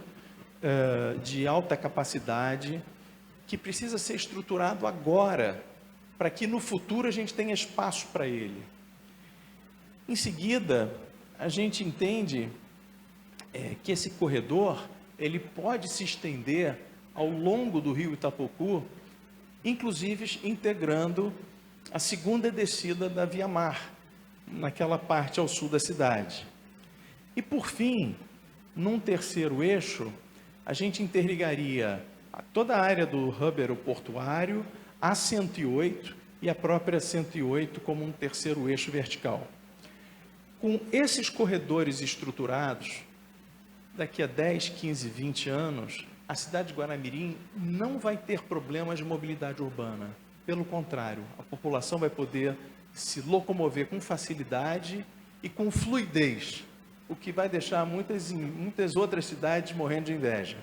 de alta capacidade que precisa ser estruturado agora, para que no futuro a gente tenha espaço para ele. Em seguida, a gente entende que esse corredor ele pode se estender ao longo do rio Itapocu, inclusive integrando a segunda descida da Via Mar, naquela parte ao sul da cidade. E por fim, num terceiro eixo, a gente interligaria toda a área do hub aeroportuário, a 108 e a própria 108 como um terceiro eixo vertical. Com esses corredores estruturados, daqui a 10, 15, 20 anos, a cidade de Guaramirim não vai ter problemas de mobilidade urbana. Pelo contrário, a população vai poder se locomover com facilidade e com fluidez o que vai deixar muitas outras cidades morrendo de inveja.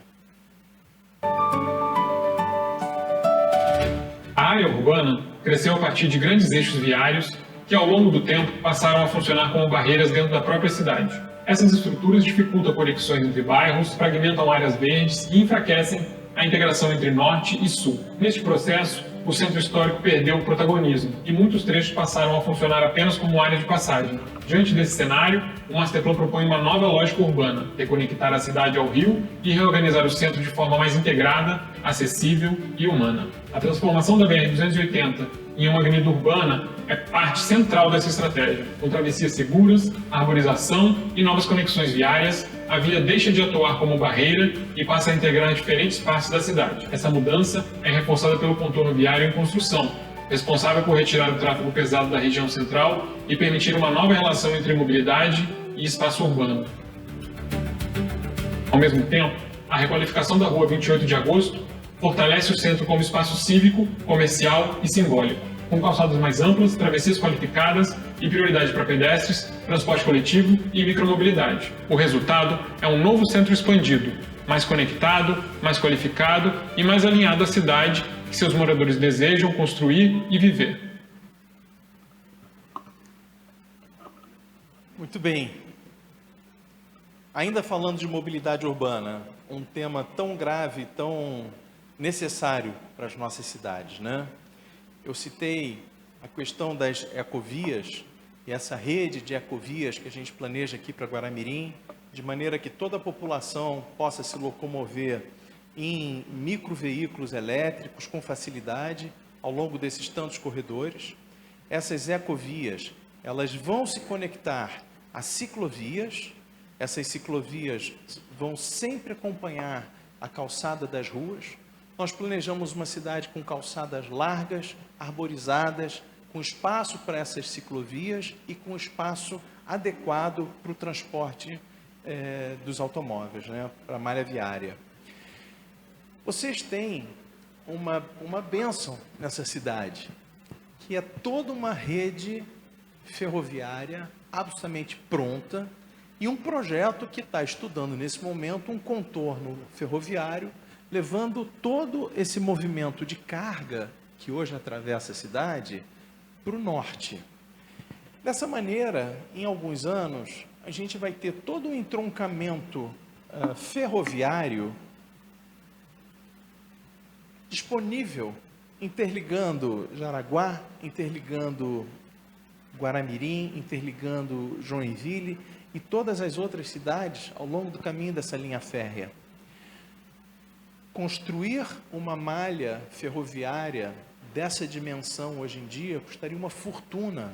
A área urbana cresceu a partir de grandes eixos viários que, ao longo do tempo, passaram a funcionar como barreiras dentro da própria cidade. Essas estruturas dificultam conexões entre bairros, fragmentam áreas verdes e enfraquecem a integração entre norte e sul. Neste processo, o centro histórico perdeu o protagonismo e muitos trechos passaram a funcionar apenas como área de passagem. Diante desse cenário, o Masterplan propõe uma nova lógica urbana, reconectar a cidade ao rio e reorganizar o centro de forma mais integrada, acessível e humana. A transformação da BR-280 em uma avenida urbana é parte central dessa estratégia. Com travessias seguras, arborização e novas conexões viárias, a via deixa de atuar como barreira e passa a integrar diferentes partes da cidade. Essa mudança é reforçada pelo contorno viário em construção, responsável por retirar o tráfego pesado da região central e permitir uma nova relação entre mobilidade e espaço urbano. Ao mesmo tempo, a requalificação da Rua 28 de Agosto fortalece o centro como espaço cívico, comercial e simbólico, com calçadas mais amplas, travessias qualificadas e prioridade para pedestres, transporte coletivo e micromobilidade. O resultado é um novo centro expandido, mais conectado, mais qualificado e mais alinhado à cidade que seus moradores desejam construir e viver. Muito bem. Ainda falando de mobilidade urbana, um tema tão grave, tão necessário para as nossas cidades, né? Eu citei a questão das ecovias e essa rede de ecovias que a gente planeja aqui para Guaramirim, de maneira que toda a população possa se locomover em microveículos elétricos com facilidade ao longo desses tantos corredores. Essas ecovias, elas vão se conectar a ciclovias, essas ciclovias vão sempre acompanhar a calçada das ruas. Nós planejamos uma cidade com calçadas largas, arborizadas, com espaço para essas ciclovias e com espaço adequado para o transporte dos automóveis, né, para a malha viária. Vocês têm uma bênção nessa cidade, que é toda uma rede ferroviária absolutamente pronta e um projeto que está estudando nesse momento um contorno ferroviário, levando todo esse movimento de carga que hoje atravessa a cidade para o norte. Dessa maneira, em alguns anos, a gente vai ter todo um entroncamento ferroviário disponível, interligando Jaraguá, interligando Guaramirim, interligando Joinville e todas as outras cidades ao longo do caminho dessa linha férrea. Construir uma malha ferroviária dessa dimensão hoje em dia custaria uma fortuna.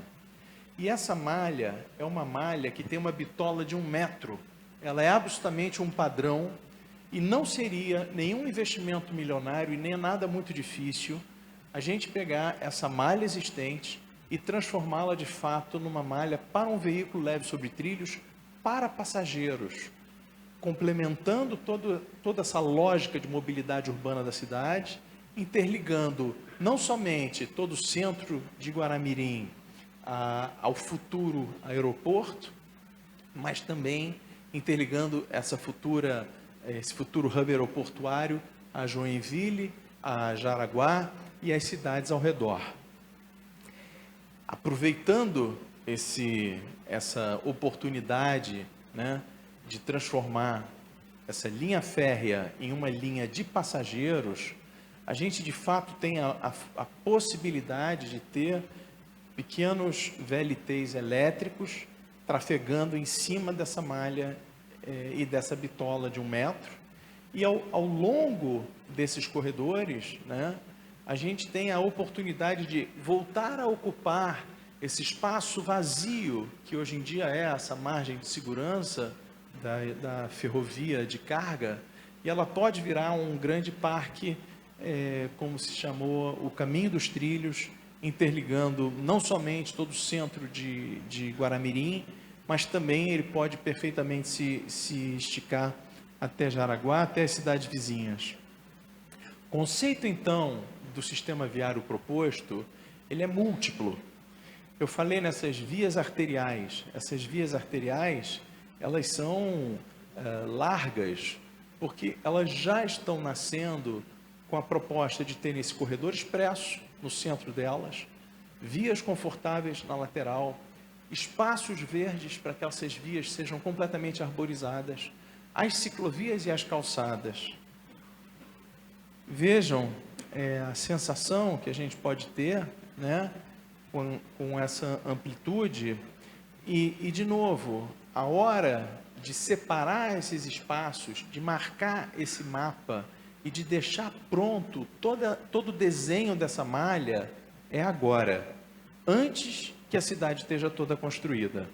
E essa malha é uma malha que tem uma bitola de 1 metro. Ela é absolutamente um padrão e não seria nenhum investimento milionário e nem nada muito difícil a gente pegar essa malha existente e transformá-la de fato numa malha para um veículo leve sobre trilhos para passageiros, complementando toda essa lógica de mobilidade urbana da cidade, interligando não somente todo o centro de Guaramirim ao futuro aeroporto, mas também interligando esse futuro hub aeroportuário a Joinville, a Jaraguá e as cidades ao redor. Aproveitando essa oportunidade, né, de transformar essa linha férrea em uma linha de passageiros, a gente de fato tem a possibilidade de ter pequenos VLTs elétricos trafegando em cima dessa malha e dessa bitola de 1 metro. E ao longo desses corredores, né, a gente tem a oportunidade de voltar a ocupar esse espaço vazio que hoje em dia é essa margem de segurança da ferrovia de carga, e ela pode virar um grande parque, como se chamou, o Caminho dos Trilhos, interligando não somente todo o centro de Guaramirim, mas também ele pode perfeitamente se esticar até Jaraguá, até as cidades vizinhas. O conceito, então, do sistema viário proposto, ele é múltiplo. Eu falei nessas vias arteriais. Essas vias arteriais, elas são largas, porque elas já estão nascendo com a proposta de terem esse corredor expresso no centro delas, vias confortáveis na lateral, espaços verdes para que essas vias sejam completamente arborizadas, as ciclovias e as calçadas. Vejam a sensação que a gente pode ter, né, com essa amplitude e, de novo, a hora de separar esses espaços, de marcar esse mapa e de deixar pronto todo o desenho dessa malha é agora, antes que a cidade esteja toda construída.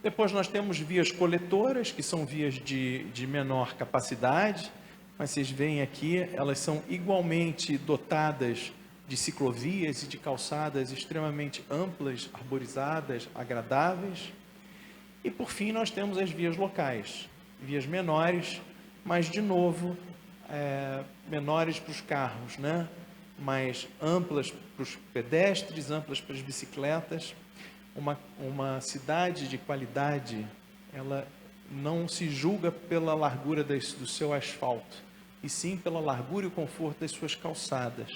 Depois nós temos vias coletoras, que são vias de menor capacidade, mas vocês veem aqui, elas são igualmente dotadas de ciclovias e de calçadas extremamente amplas, arborizadas, agradáveis. E por fim nós temos as vias locais, vias menores, mas de novo, menores para os carros, né? Mais amplas para os pedestres, amplas para as bicicletas. Uma cidade de qualidade, ela não se julga pela largura do seu asfalto, e sim pela largura e o conforto das suas calçadas.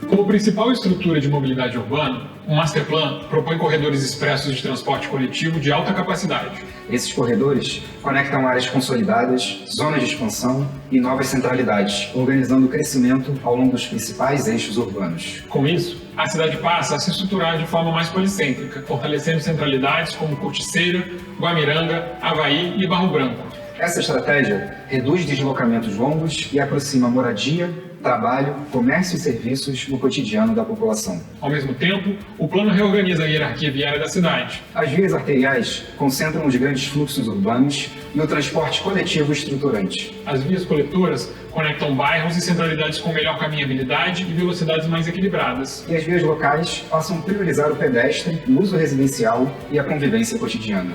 Como principal estrutura de mobilidade urbana, o Masterplan propõe corredores expressos de transporte coletivo de alta capacidade. Esses corredores conectam áreas consolidadas, zonas de expansão e novas centralidades, organizando o crescimento ao longo dos principais eixos urbanos. Com isso, a cidade passa a se estruturar de forma mais policêntrica, fortalecendo centralidades como Corticeira, Guamiranga, Avaí e Barro Branco. Essa estratégia reduz deslocamentos longos e aproxima moradia, trabalho, comércio e serviços no cotidiano da população. Ao mesmo tempo, o plano reorganiza a hierarquia viária da cidade. As vias arteriais concentram os grandes fluxos urbanos e o transporte coletivo estruturante. As vias coletoras conectam bairros e centralidades com melhor caminhabilidade e velocidades mais equilibradas. E as vias locais passam a priorizar o pedestre, o uso residencial e a convivência cotidiana.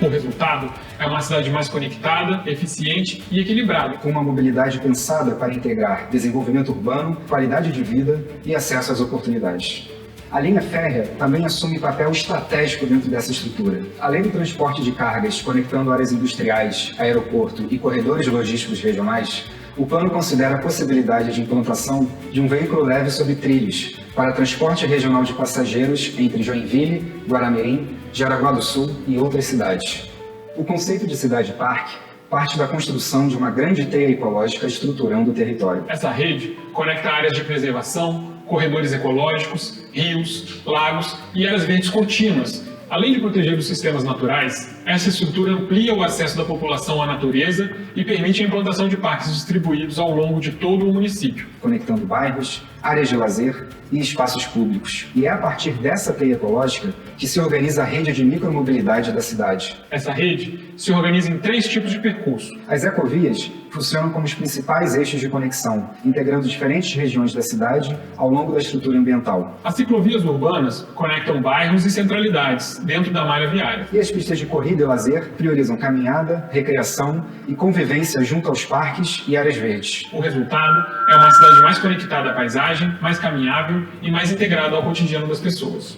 O resultado é uma cidade mais conectada, eficiente e equilibrada. Com uma mobilidade pensada para integrar desenvolvimento urbano, qualidade de vida e acesso às oportunidades. A linha férrea também assume papel estratégico dentro dessa estrutura. Além do transporte de cargas conectando áreas industriais, aeroporto e corredores logísticos regionais, o plano considera a possibilidade de implantação de um veículo leve sobre trilhos para transporte regional de passageiros entre Joinville, Guaramirim, Jaraguá do Sul e outras cidades. O conceito de cidade-parque parte da construção de uma grande teia ecológica estruturando o território. Essa rede conecta áreas de preservação, corredores ecológicos, rios, lagos e áreas verdes contínuas. Além de proteger os sistemas naturais, essa estrutura amplia o acesso da população à natureza e permite a implantação de parques distribuídos ao longo de todo o município. Conectando bairros, áreas de lazer e espaços públicos. E é a partir dessa teia ecológica que se organiza a rede de micromobilidade da cidade. Essa rede se organiza em 3 tipos de percurso. As ecovias funcionam como os principais eixos de conexão, integrando diferentes regiões da cidade ao longo da estrutura ambiental. As ciclovias urbanas conectam bairros e centralidades dentro da malha viária. E as pistas de corrida e lazer priorizam caminhada, recreação e convivência junto aos parques e áreas verdes. O resultado é uma cidade mais conectada à paisagem, mais caminhável e mais integrada ao cotidiano das pessoas.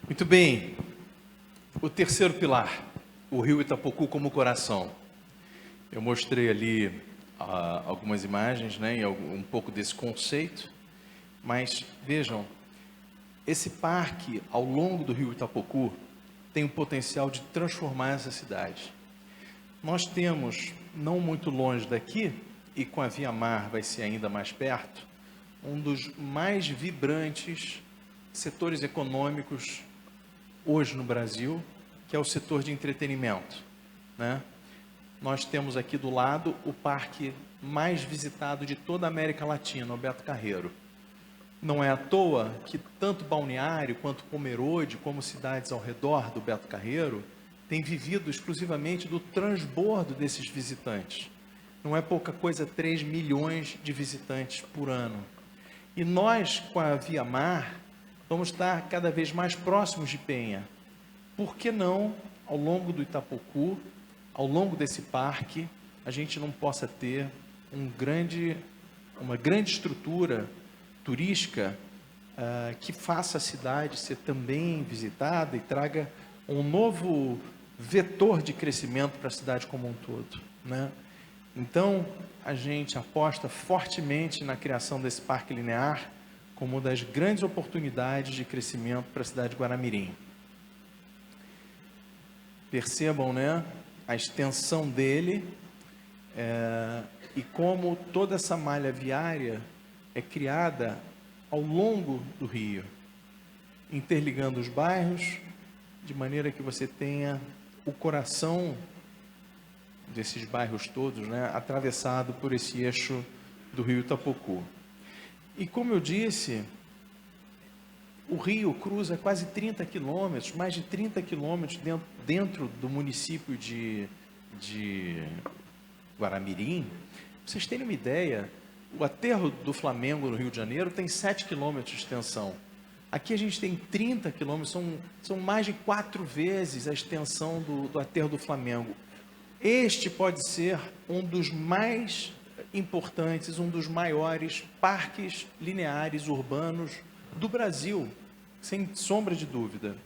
Muito bem. O terceiro pilar, o rio Itapocu como coração. Eu mostrei ali algumas imagens, né, e um pouco desse conceito, mas vejam, esse parque ao longo do rio Itapocu tem o potencial de transformar essa cidade. Nós temos, não muito longe daqui, e com a Via Mar vai ser ainda mais perto, um dos mais vibrantes setores econômicos hoje no Brasil, que é o setor de entretenimento, né? Nós temos aqui do lado o parque mais visitado de toda a América Latina, o Beto Carreiro. Não é à toa que tanto Balneário quanto Pomerode, como cidades ao redor do Beto Carreiro, têm vivido exclusivamente do transbordo desses visitantes. Não é pouca coisa, 3 milhões de visitantes por ano. E nós, com a Via Mar, vamos estar cada vez mais próximos de Penha. Por que não, ao longo do Itapocu, ao longo desse parque, a gente não possa ter uma grande estrutura turística que faça a cidade ser também visitada e traga um novo vetor de crescimento para a cidade como um todo, né? Então, a gente aposta fortemente na criação desse parque linear como uma das grandes oportunidades de crescimento para a cidade de Guaramirim. Percebam, né, a extensão dele e como toda essa malha viária é criada ao longo do rio, interligando os bairros, de maneira que você tenha o coração desses bairros todos, né, atravessado por esse eixo do rio Itapocu. E como eu disse, o rio cruza quase 30 quilômetros, mais de 30 quilômetros dentro do município de Guaramirim. Pra vocês terem uma ideia, o aterro do Flamengo no Rio de Janeiro tem 7 quilômetros de extensão. Aqui a gente tem 30 quilômetros, são mais de 4 vezes a extensão do aterro do Flamengo. Este pode ser um dos mais importantes, um dos maiores parques lineares urbanos do Brasil, sem sombra de dúvida.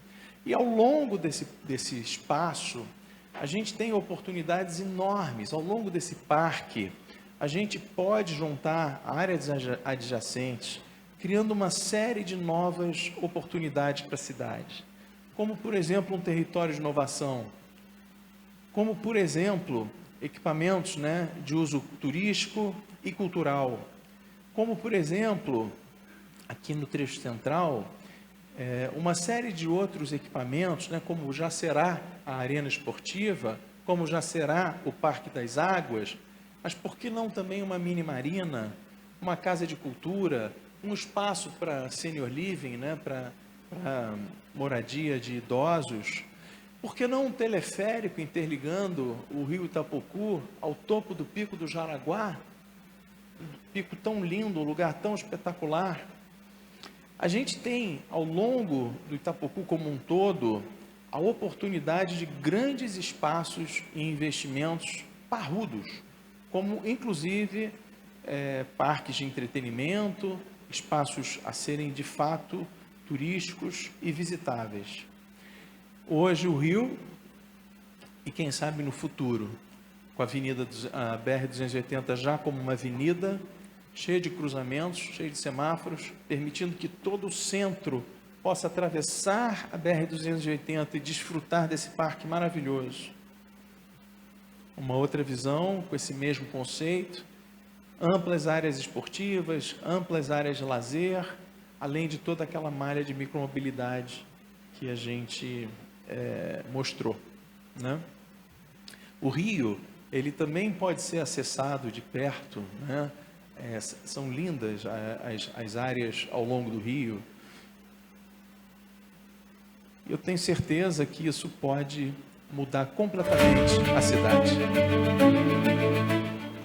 E ao longo desse espaço, a gente tem oportunidades enormes. Ao longo desse parque, a gente pode juntar áreas adjacentes, criando uma série de novas oportunidades para a cidade. Como, por exemplo, um território de inovação. Como, por exemplo, equipamentos, né, de uso turístico e cultural. Como, por exemplo, aqui no trecho central, uma série de outros equipamentos, né, como já será a arena esportiva, como já será o Parque das Águas, mas por que não também uma mini marina, uma casa de cultura, um espaço para senior living, né, para moradia de idosos? Por que não um teleférico interligando o rio Itapocu ao topo do Pico do Jaraguá? Um pico tão lindo, um lugar tão espetacular. A gente tem, ao longo do Itapocu como um todo, a oportunidade de grandes espaços e investimentos parrudos, como inclusive parques de entretenimento, espaços a serem de fato turísticos e visitáveis. Hoje o Rio, e quem sabe no futuro, com a BR-280 já como uma avenida, cheia de cruzamentos, cheia de semáforos, permitindo que todo o centro possa atravessar a BR-280 e desfrutar desse parque maravilhoso. Uma outra visão com esse mesmo conceito, amplas áreas esportivas, amplas áreas de lazer, além de toda aquela malha de micromobilidade que a gente mostrou, né? O rio, ele também pode ser acessado de perto, né? São lindas as áreas ao longo do rio. Eu tenho certeza que isso pode mudar completamente a cidade.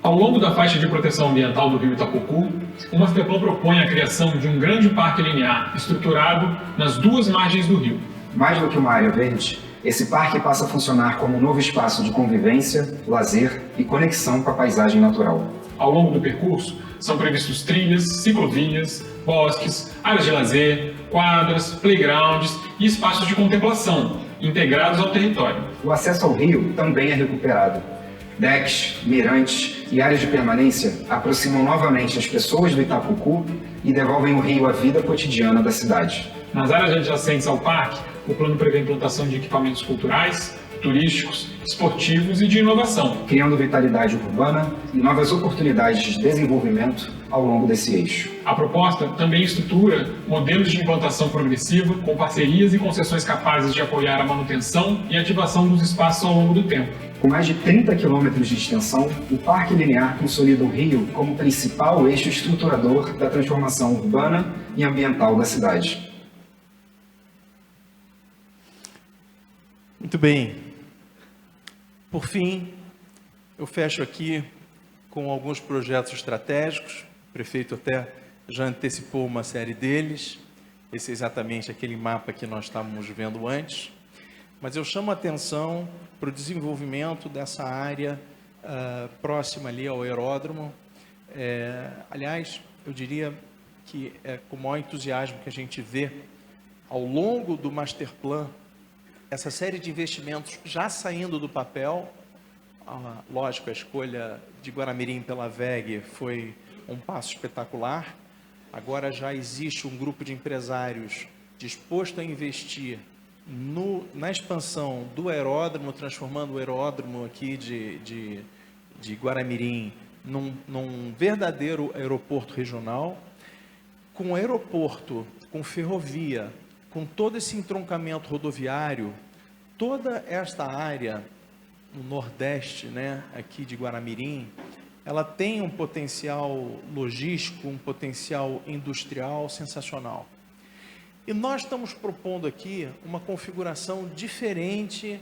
Ao longo da faixa de proteção ambiental do rio Itapocu, o Masterplan propõe a criação de um grande parque linear estruturado nas duas margens do rio. Mais do que uma área verde, esse parque passa a funcionar como um novo espaço de convivência, lazer e conexão com a paisagem natural. Ao longo do percurso, são previstos trilhas, ciclovias, bosques, áreas de lazer, quadras, playgrounds e espaços de contemplação, integrados ao território. O acesso ao rio também é recuperado. Decks, mirantes e áreas de permanência aproximam novamente as pessoas do Itapocu e devolvem o rio à vida cotidiana da cidade. Nas áreas adjacentes ao parque, o plano prevê a implantação de equipamentos culturais, turísticos, esportivos e de inovação, criando vitalidade urbana e novas oportunidades de desenvolvimento ao longo desse eixo. A proposta também estrutura modelos de implantação progressiva com parcerias e concessões capazes de apoiar a manutenção e ativação dos espaços ao longo do tempo. Com mais de 30 quilômetros de extensão, o Parque Linear consolida o rio como principal eixo estruturador da transformação urbana e ambiental da cidade. Muito bem. Por fim, eu fecho aqui com alguns projetos estratégicos. O prefeito até já antecipou uma série deles. Esse é exatamente aquele mapa que nós estávamos vendo antes. Mas eu chamo a atenção para o desenvolvimento dessa área próxima ali ao aeródromo, Aliás, eu diria que é com o maior entusiasmo que a gente vê, ao longo do Masterplan, essa série de investimentos já saindo do papel. Lógico, a escolha de Guaramirim pela VEG foi um passo espetacular. Agora já existe um grupo de empresários disposto a investir na expansão do aeródromo, transformando o aeródromo aqui de Guaramirim num verdadeiro aeroporto regional, com aeroporto, com ferrovia, com todo esse entroncamento rodoviário, toda esta área no Nordeste, né, aqui de Guaramirim, ela tem um potencial logístico, um potencial industrial sensacional. E nós estamos propondo aqui uma configuração diferente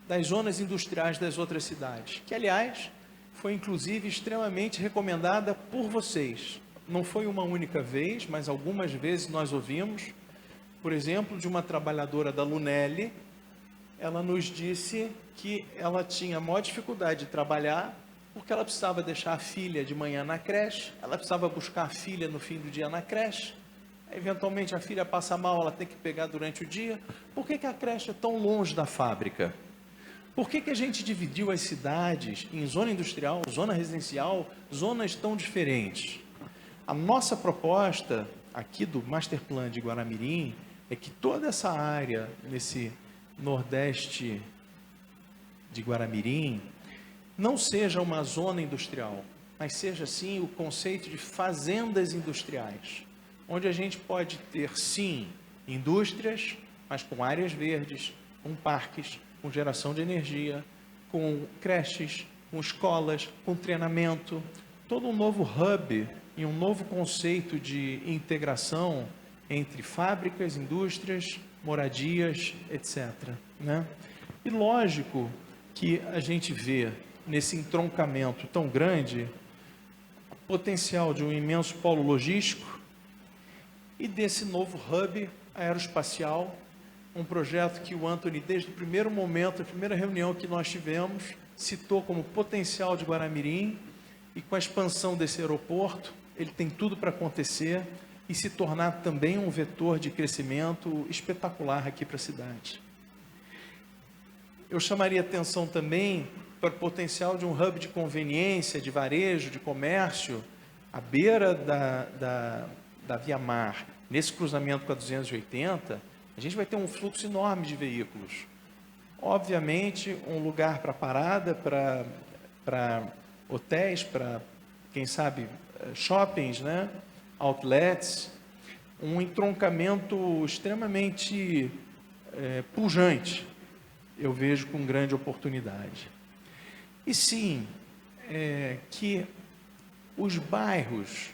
das zonas industriais das outras cidades, que, aliás, foi inclusive extremamente recomendada por vocês. Não foi uma única vez, mas algumas vezes nós ouvimos, por exemplo, de uma trabalhadora da Lunelli. Ela nos disse que ela tinha maior dificuldade de trabalhar porque ela precisava deixar a filha de manhã na creche, ela precisava buscar a filha no fim do dia na creche, eventualmente a filha passa mal, ela tem que pegar durante o dia. Por que a creche é tão longe da fábrica? Por que a gente dividiu as cidades em zona industrial, zona residencial, zonas tão diferentes? A nossa proposta aqui do Masterplan de Guaramirim é que toda essa área nesse Nordeste de Guaramirim não seja uma zona industrial, mas seja sim o conceito de fazendas industriais, onde a gente pode ter sim indústrias, mas com áreas verdes, com parques, com geração de energia, com creches, com escolas, com treinamento, todo um novo hub e um novo conceito de integração entre fábricas, indústrias, moradias, etc. Né? E lógico que a gente vê nesse entroncamento tão grande o potencial de um imenso polo logístico e desse novo hub aeroespacial, um projeto que o Anthony, desde o primeiro momento, a primeira reunião que nós tivemos, citou como potencial de Guaramirim, e com a expansão desse aeroporto, ele tem tudo para acontecer e se tornar também um vetor de crescimento espetacular aqui para a cidade. Eu chamaria atenção também para o potencial de um hub de conveniência, de varejo, de comércio, à beira da Via Mar. Nesse cruzamento com a 280, a gente vai ter um fluxo enorme de veículos. Obviamente, um lugar para parada, para hotéis, para, quem sabe, shoppings, né? Outlets, um entroncamento extremamente pujante, eu vejo com grande oportunidade. E sim, que os bairros,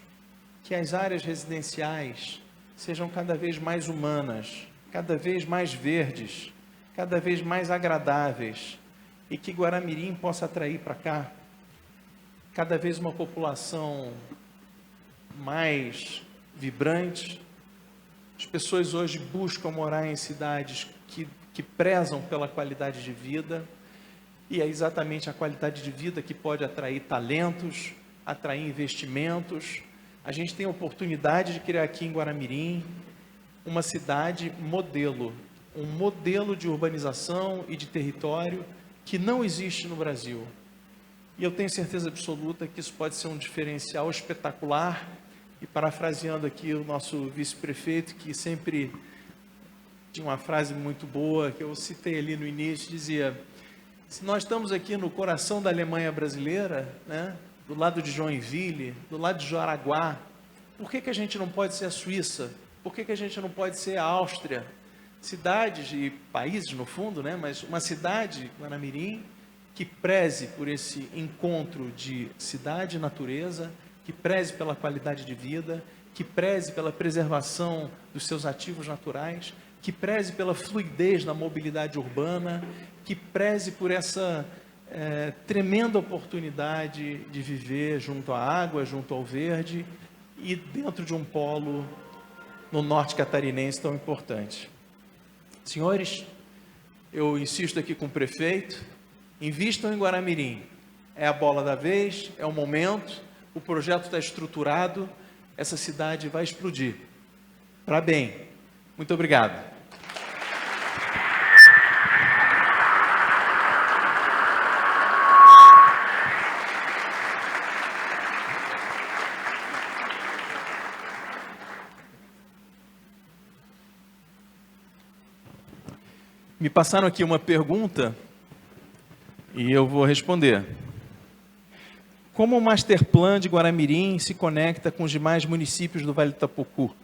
que as áreas residenciais sejam cada vez mais humanas, cada vez mais verdes, cada vez mais agradáveis, e que Guaramirim possa atrair para cá cada vez uma população mais vibrante. As pessoas hoje buscam morar em cidades que prezam pela qualidade de vida, e é exatamente a qualidade de vida que pode atrair talentos, atrair investimentos. A gente tem a oportunidade de criar aqui em Guaramirim uma cidade modelo, um modelo de urbanização e de território que não existe no Brasil. E eu tenho certeza absoluta que isso pode ser um diferencial espetacular. E parafraseando aqui o nosso vice-prefeito, que sempre tinha uma frase muito boa, que eu citei ali no início, dizia: se nós estamos aqui no coração da Alemanha brasileira, né, do lado de Joinville, do lado de Jaraguá, por que a gente não pode ser a Suíça? Por que a gente não pode ser a Áustria? Cidades e países, no fundo, né, mas uma cidade, Guaramirim, que preze por esse encontro de cidade e natureza, que preze pela qualidade de vida, que preze pela preservação dos seus ativos naturais, que preze pela fluidez na mobilidade urbana, que preze por essa tremenda oportunidade de viver junto à água, junto ao verde e dentro de um polo no norte catarinense tão importante. Senhores, eu insisto aqui com o prefeito, invistam em Guaramirim. É a bola da vez, é o momento. o projeto está estruturado, essa cidade vai explodir. Para bem. Muito obrigado. Me passaram aqui uma pergunta e eu vou responder. Como o Master Plan de Guaramirim se conecta com os demais municípios do Vale do Itapocu?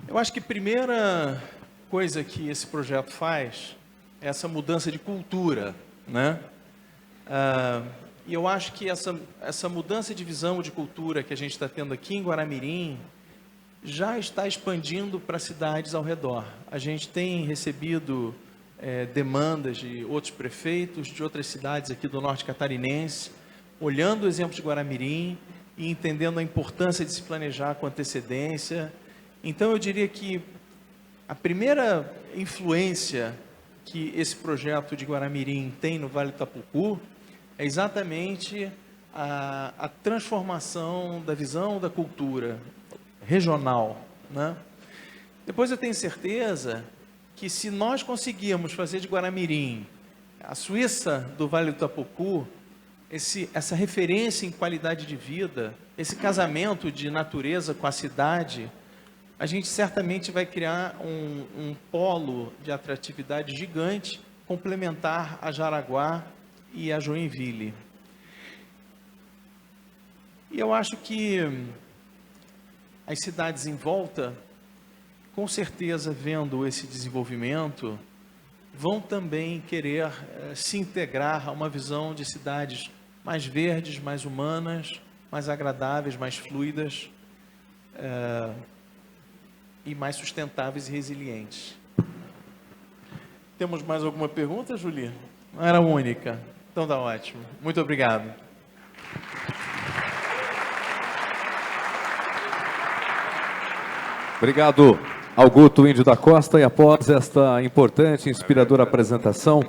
Eu acho que a primeira coisa que esse projeto faz é essa mudança de cultura, né? E eu acho que essa mudança de visão de cultura que a gente está tendo aqui em Guaramirim já está expandindo para cidades ao redor. A gente tem recebido demandas de outros prefeitos, de outras cidades aqui do norte catarinense, olhando o exemplo de Guaramirim e entendendo a importância de se planejar com antecedência. Então, eu diria que a primeira influência que esse projeto de Guaramirim tem no Vale do Itapocu é exatamente a transformação da visão da cultura regional, né? Depois eu tenho certeza que se nós conseguirmos fazer de Guaramirim a Suíça do Vale do Itapocu, essa referência em qualidade de vida, esse casamento de natureza com a cidade, a gente certamente vai criar um polo de atratividade gigante, complementar a Jaraguá e a Joinville. E eu acho que as cidades em volta, com certeza, vendo esse desenvolvimento, vão também querer se integrar a uma visão de cidades mais verdes, mais humanas, mais agradáveis, mais fluidas e mais sustentáveis e resilientes. Temos mais alguma pergunta, Julie? Não era a única. Então tá ótimo. Muito obrigado. Obrigado, Augusto Índio da Costa. E após esta importante e inspiradora apresentação,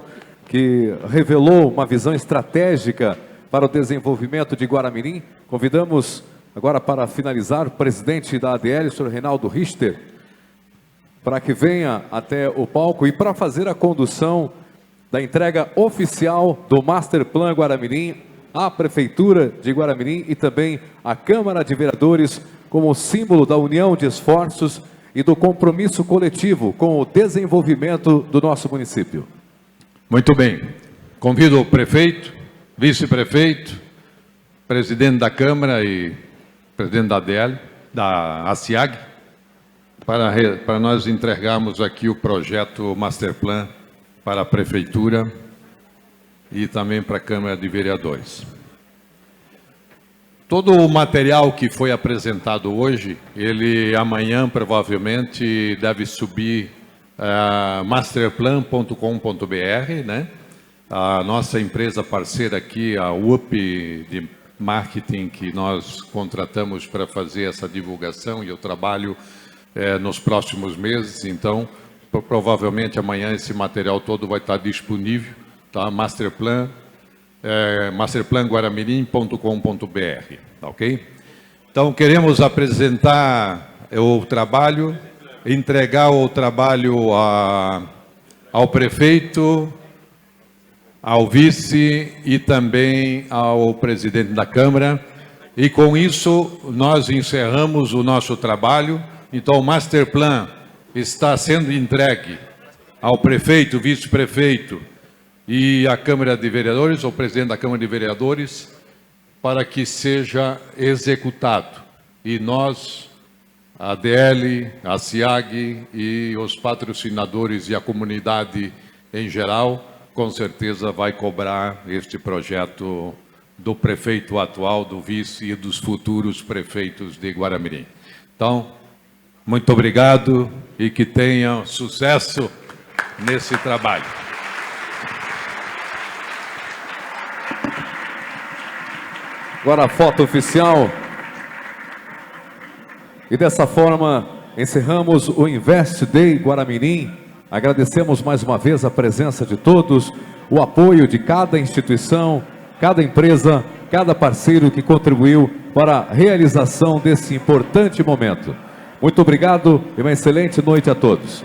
que revelou uma visão estratégica para o desenvolvimento de Guaramirim, convidamos agora para finalizar o presidente da ADL, o senhor Reinaldo Richter, para que venha até o palco e para fazer a condução da entrega oficial do Master Plan Guaramirim à Prefeitura de Guaramirim e também à Câmara de Vereadores, como símbolo da união de esforços e do compromisso coletivo com o desenvolvimento do nosso município. Muito bem. Convido o prefeito, vice-prefeito, presidente da Câmara e presidente da ADL, da ACIAG, para nós entregarmos aqui o projeto Master Plan para a Prefeitura e também para a Câmara de Vereadores. Todo o material que foi apresentado hoje, ele amanhã provavelmente deve subir masterplan.com.br, né? A nossa empresa parceira aqui, a UP de marketing, que nós contratamos para fazer essa divulgação, e eu trabalho nos próximos meses, então provavelmente amanhã esse material todo vai estar disponível, tá? masterplanguaramirim.com.br, ok? Então queremos apresentar o trabalho, entregar o trabalho ao prefeito, ao vice e também ao presidente da Câmara, e com isso nós encerramos o nosso trabalho. Então o Master Plan está sendo entregue ao prefeito, vice-prefeito e à Câmara de Vereadores, ao presidente da Câmara de Vereadores, para que seja executado. E nós, a ADL, a CIAG e os patrocinadores e a comunidade em geral, com certeza vai cobrar este projeto do prefeito atual, do vice e dos futuros prefeitos de Guaramirim. Então, muito obrigado e que tenham sucesso nesse trabalho. Agora a foto oficial. E dessa forma encerramos o Invest Day Guaramirim. Agradecemos mais uma vez a presença de todos, o apoio de cada instituição, cada empresa, cada parceiro que contribuiu para a realização desse importante momento. Muito obrigado e uma excelente noite a todos.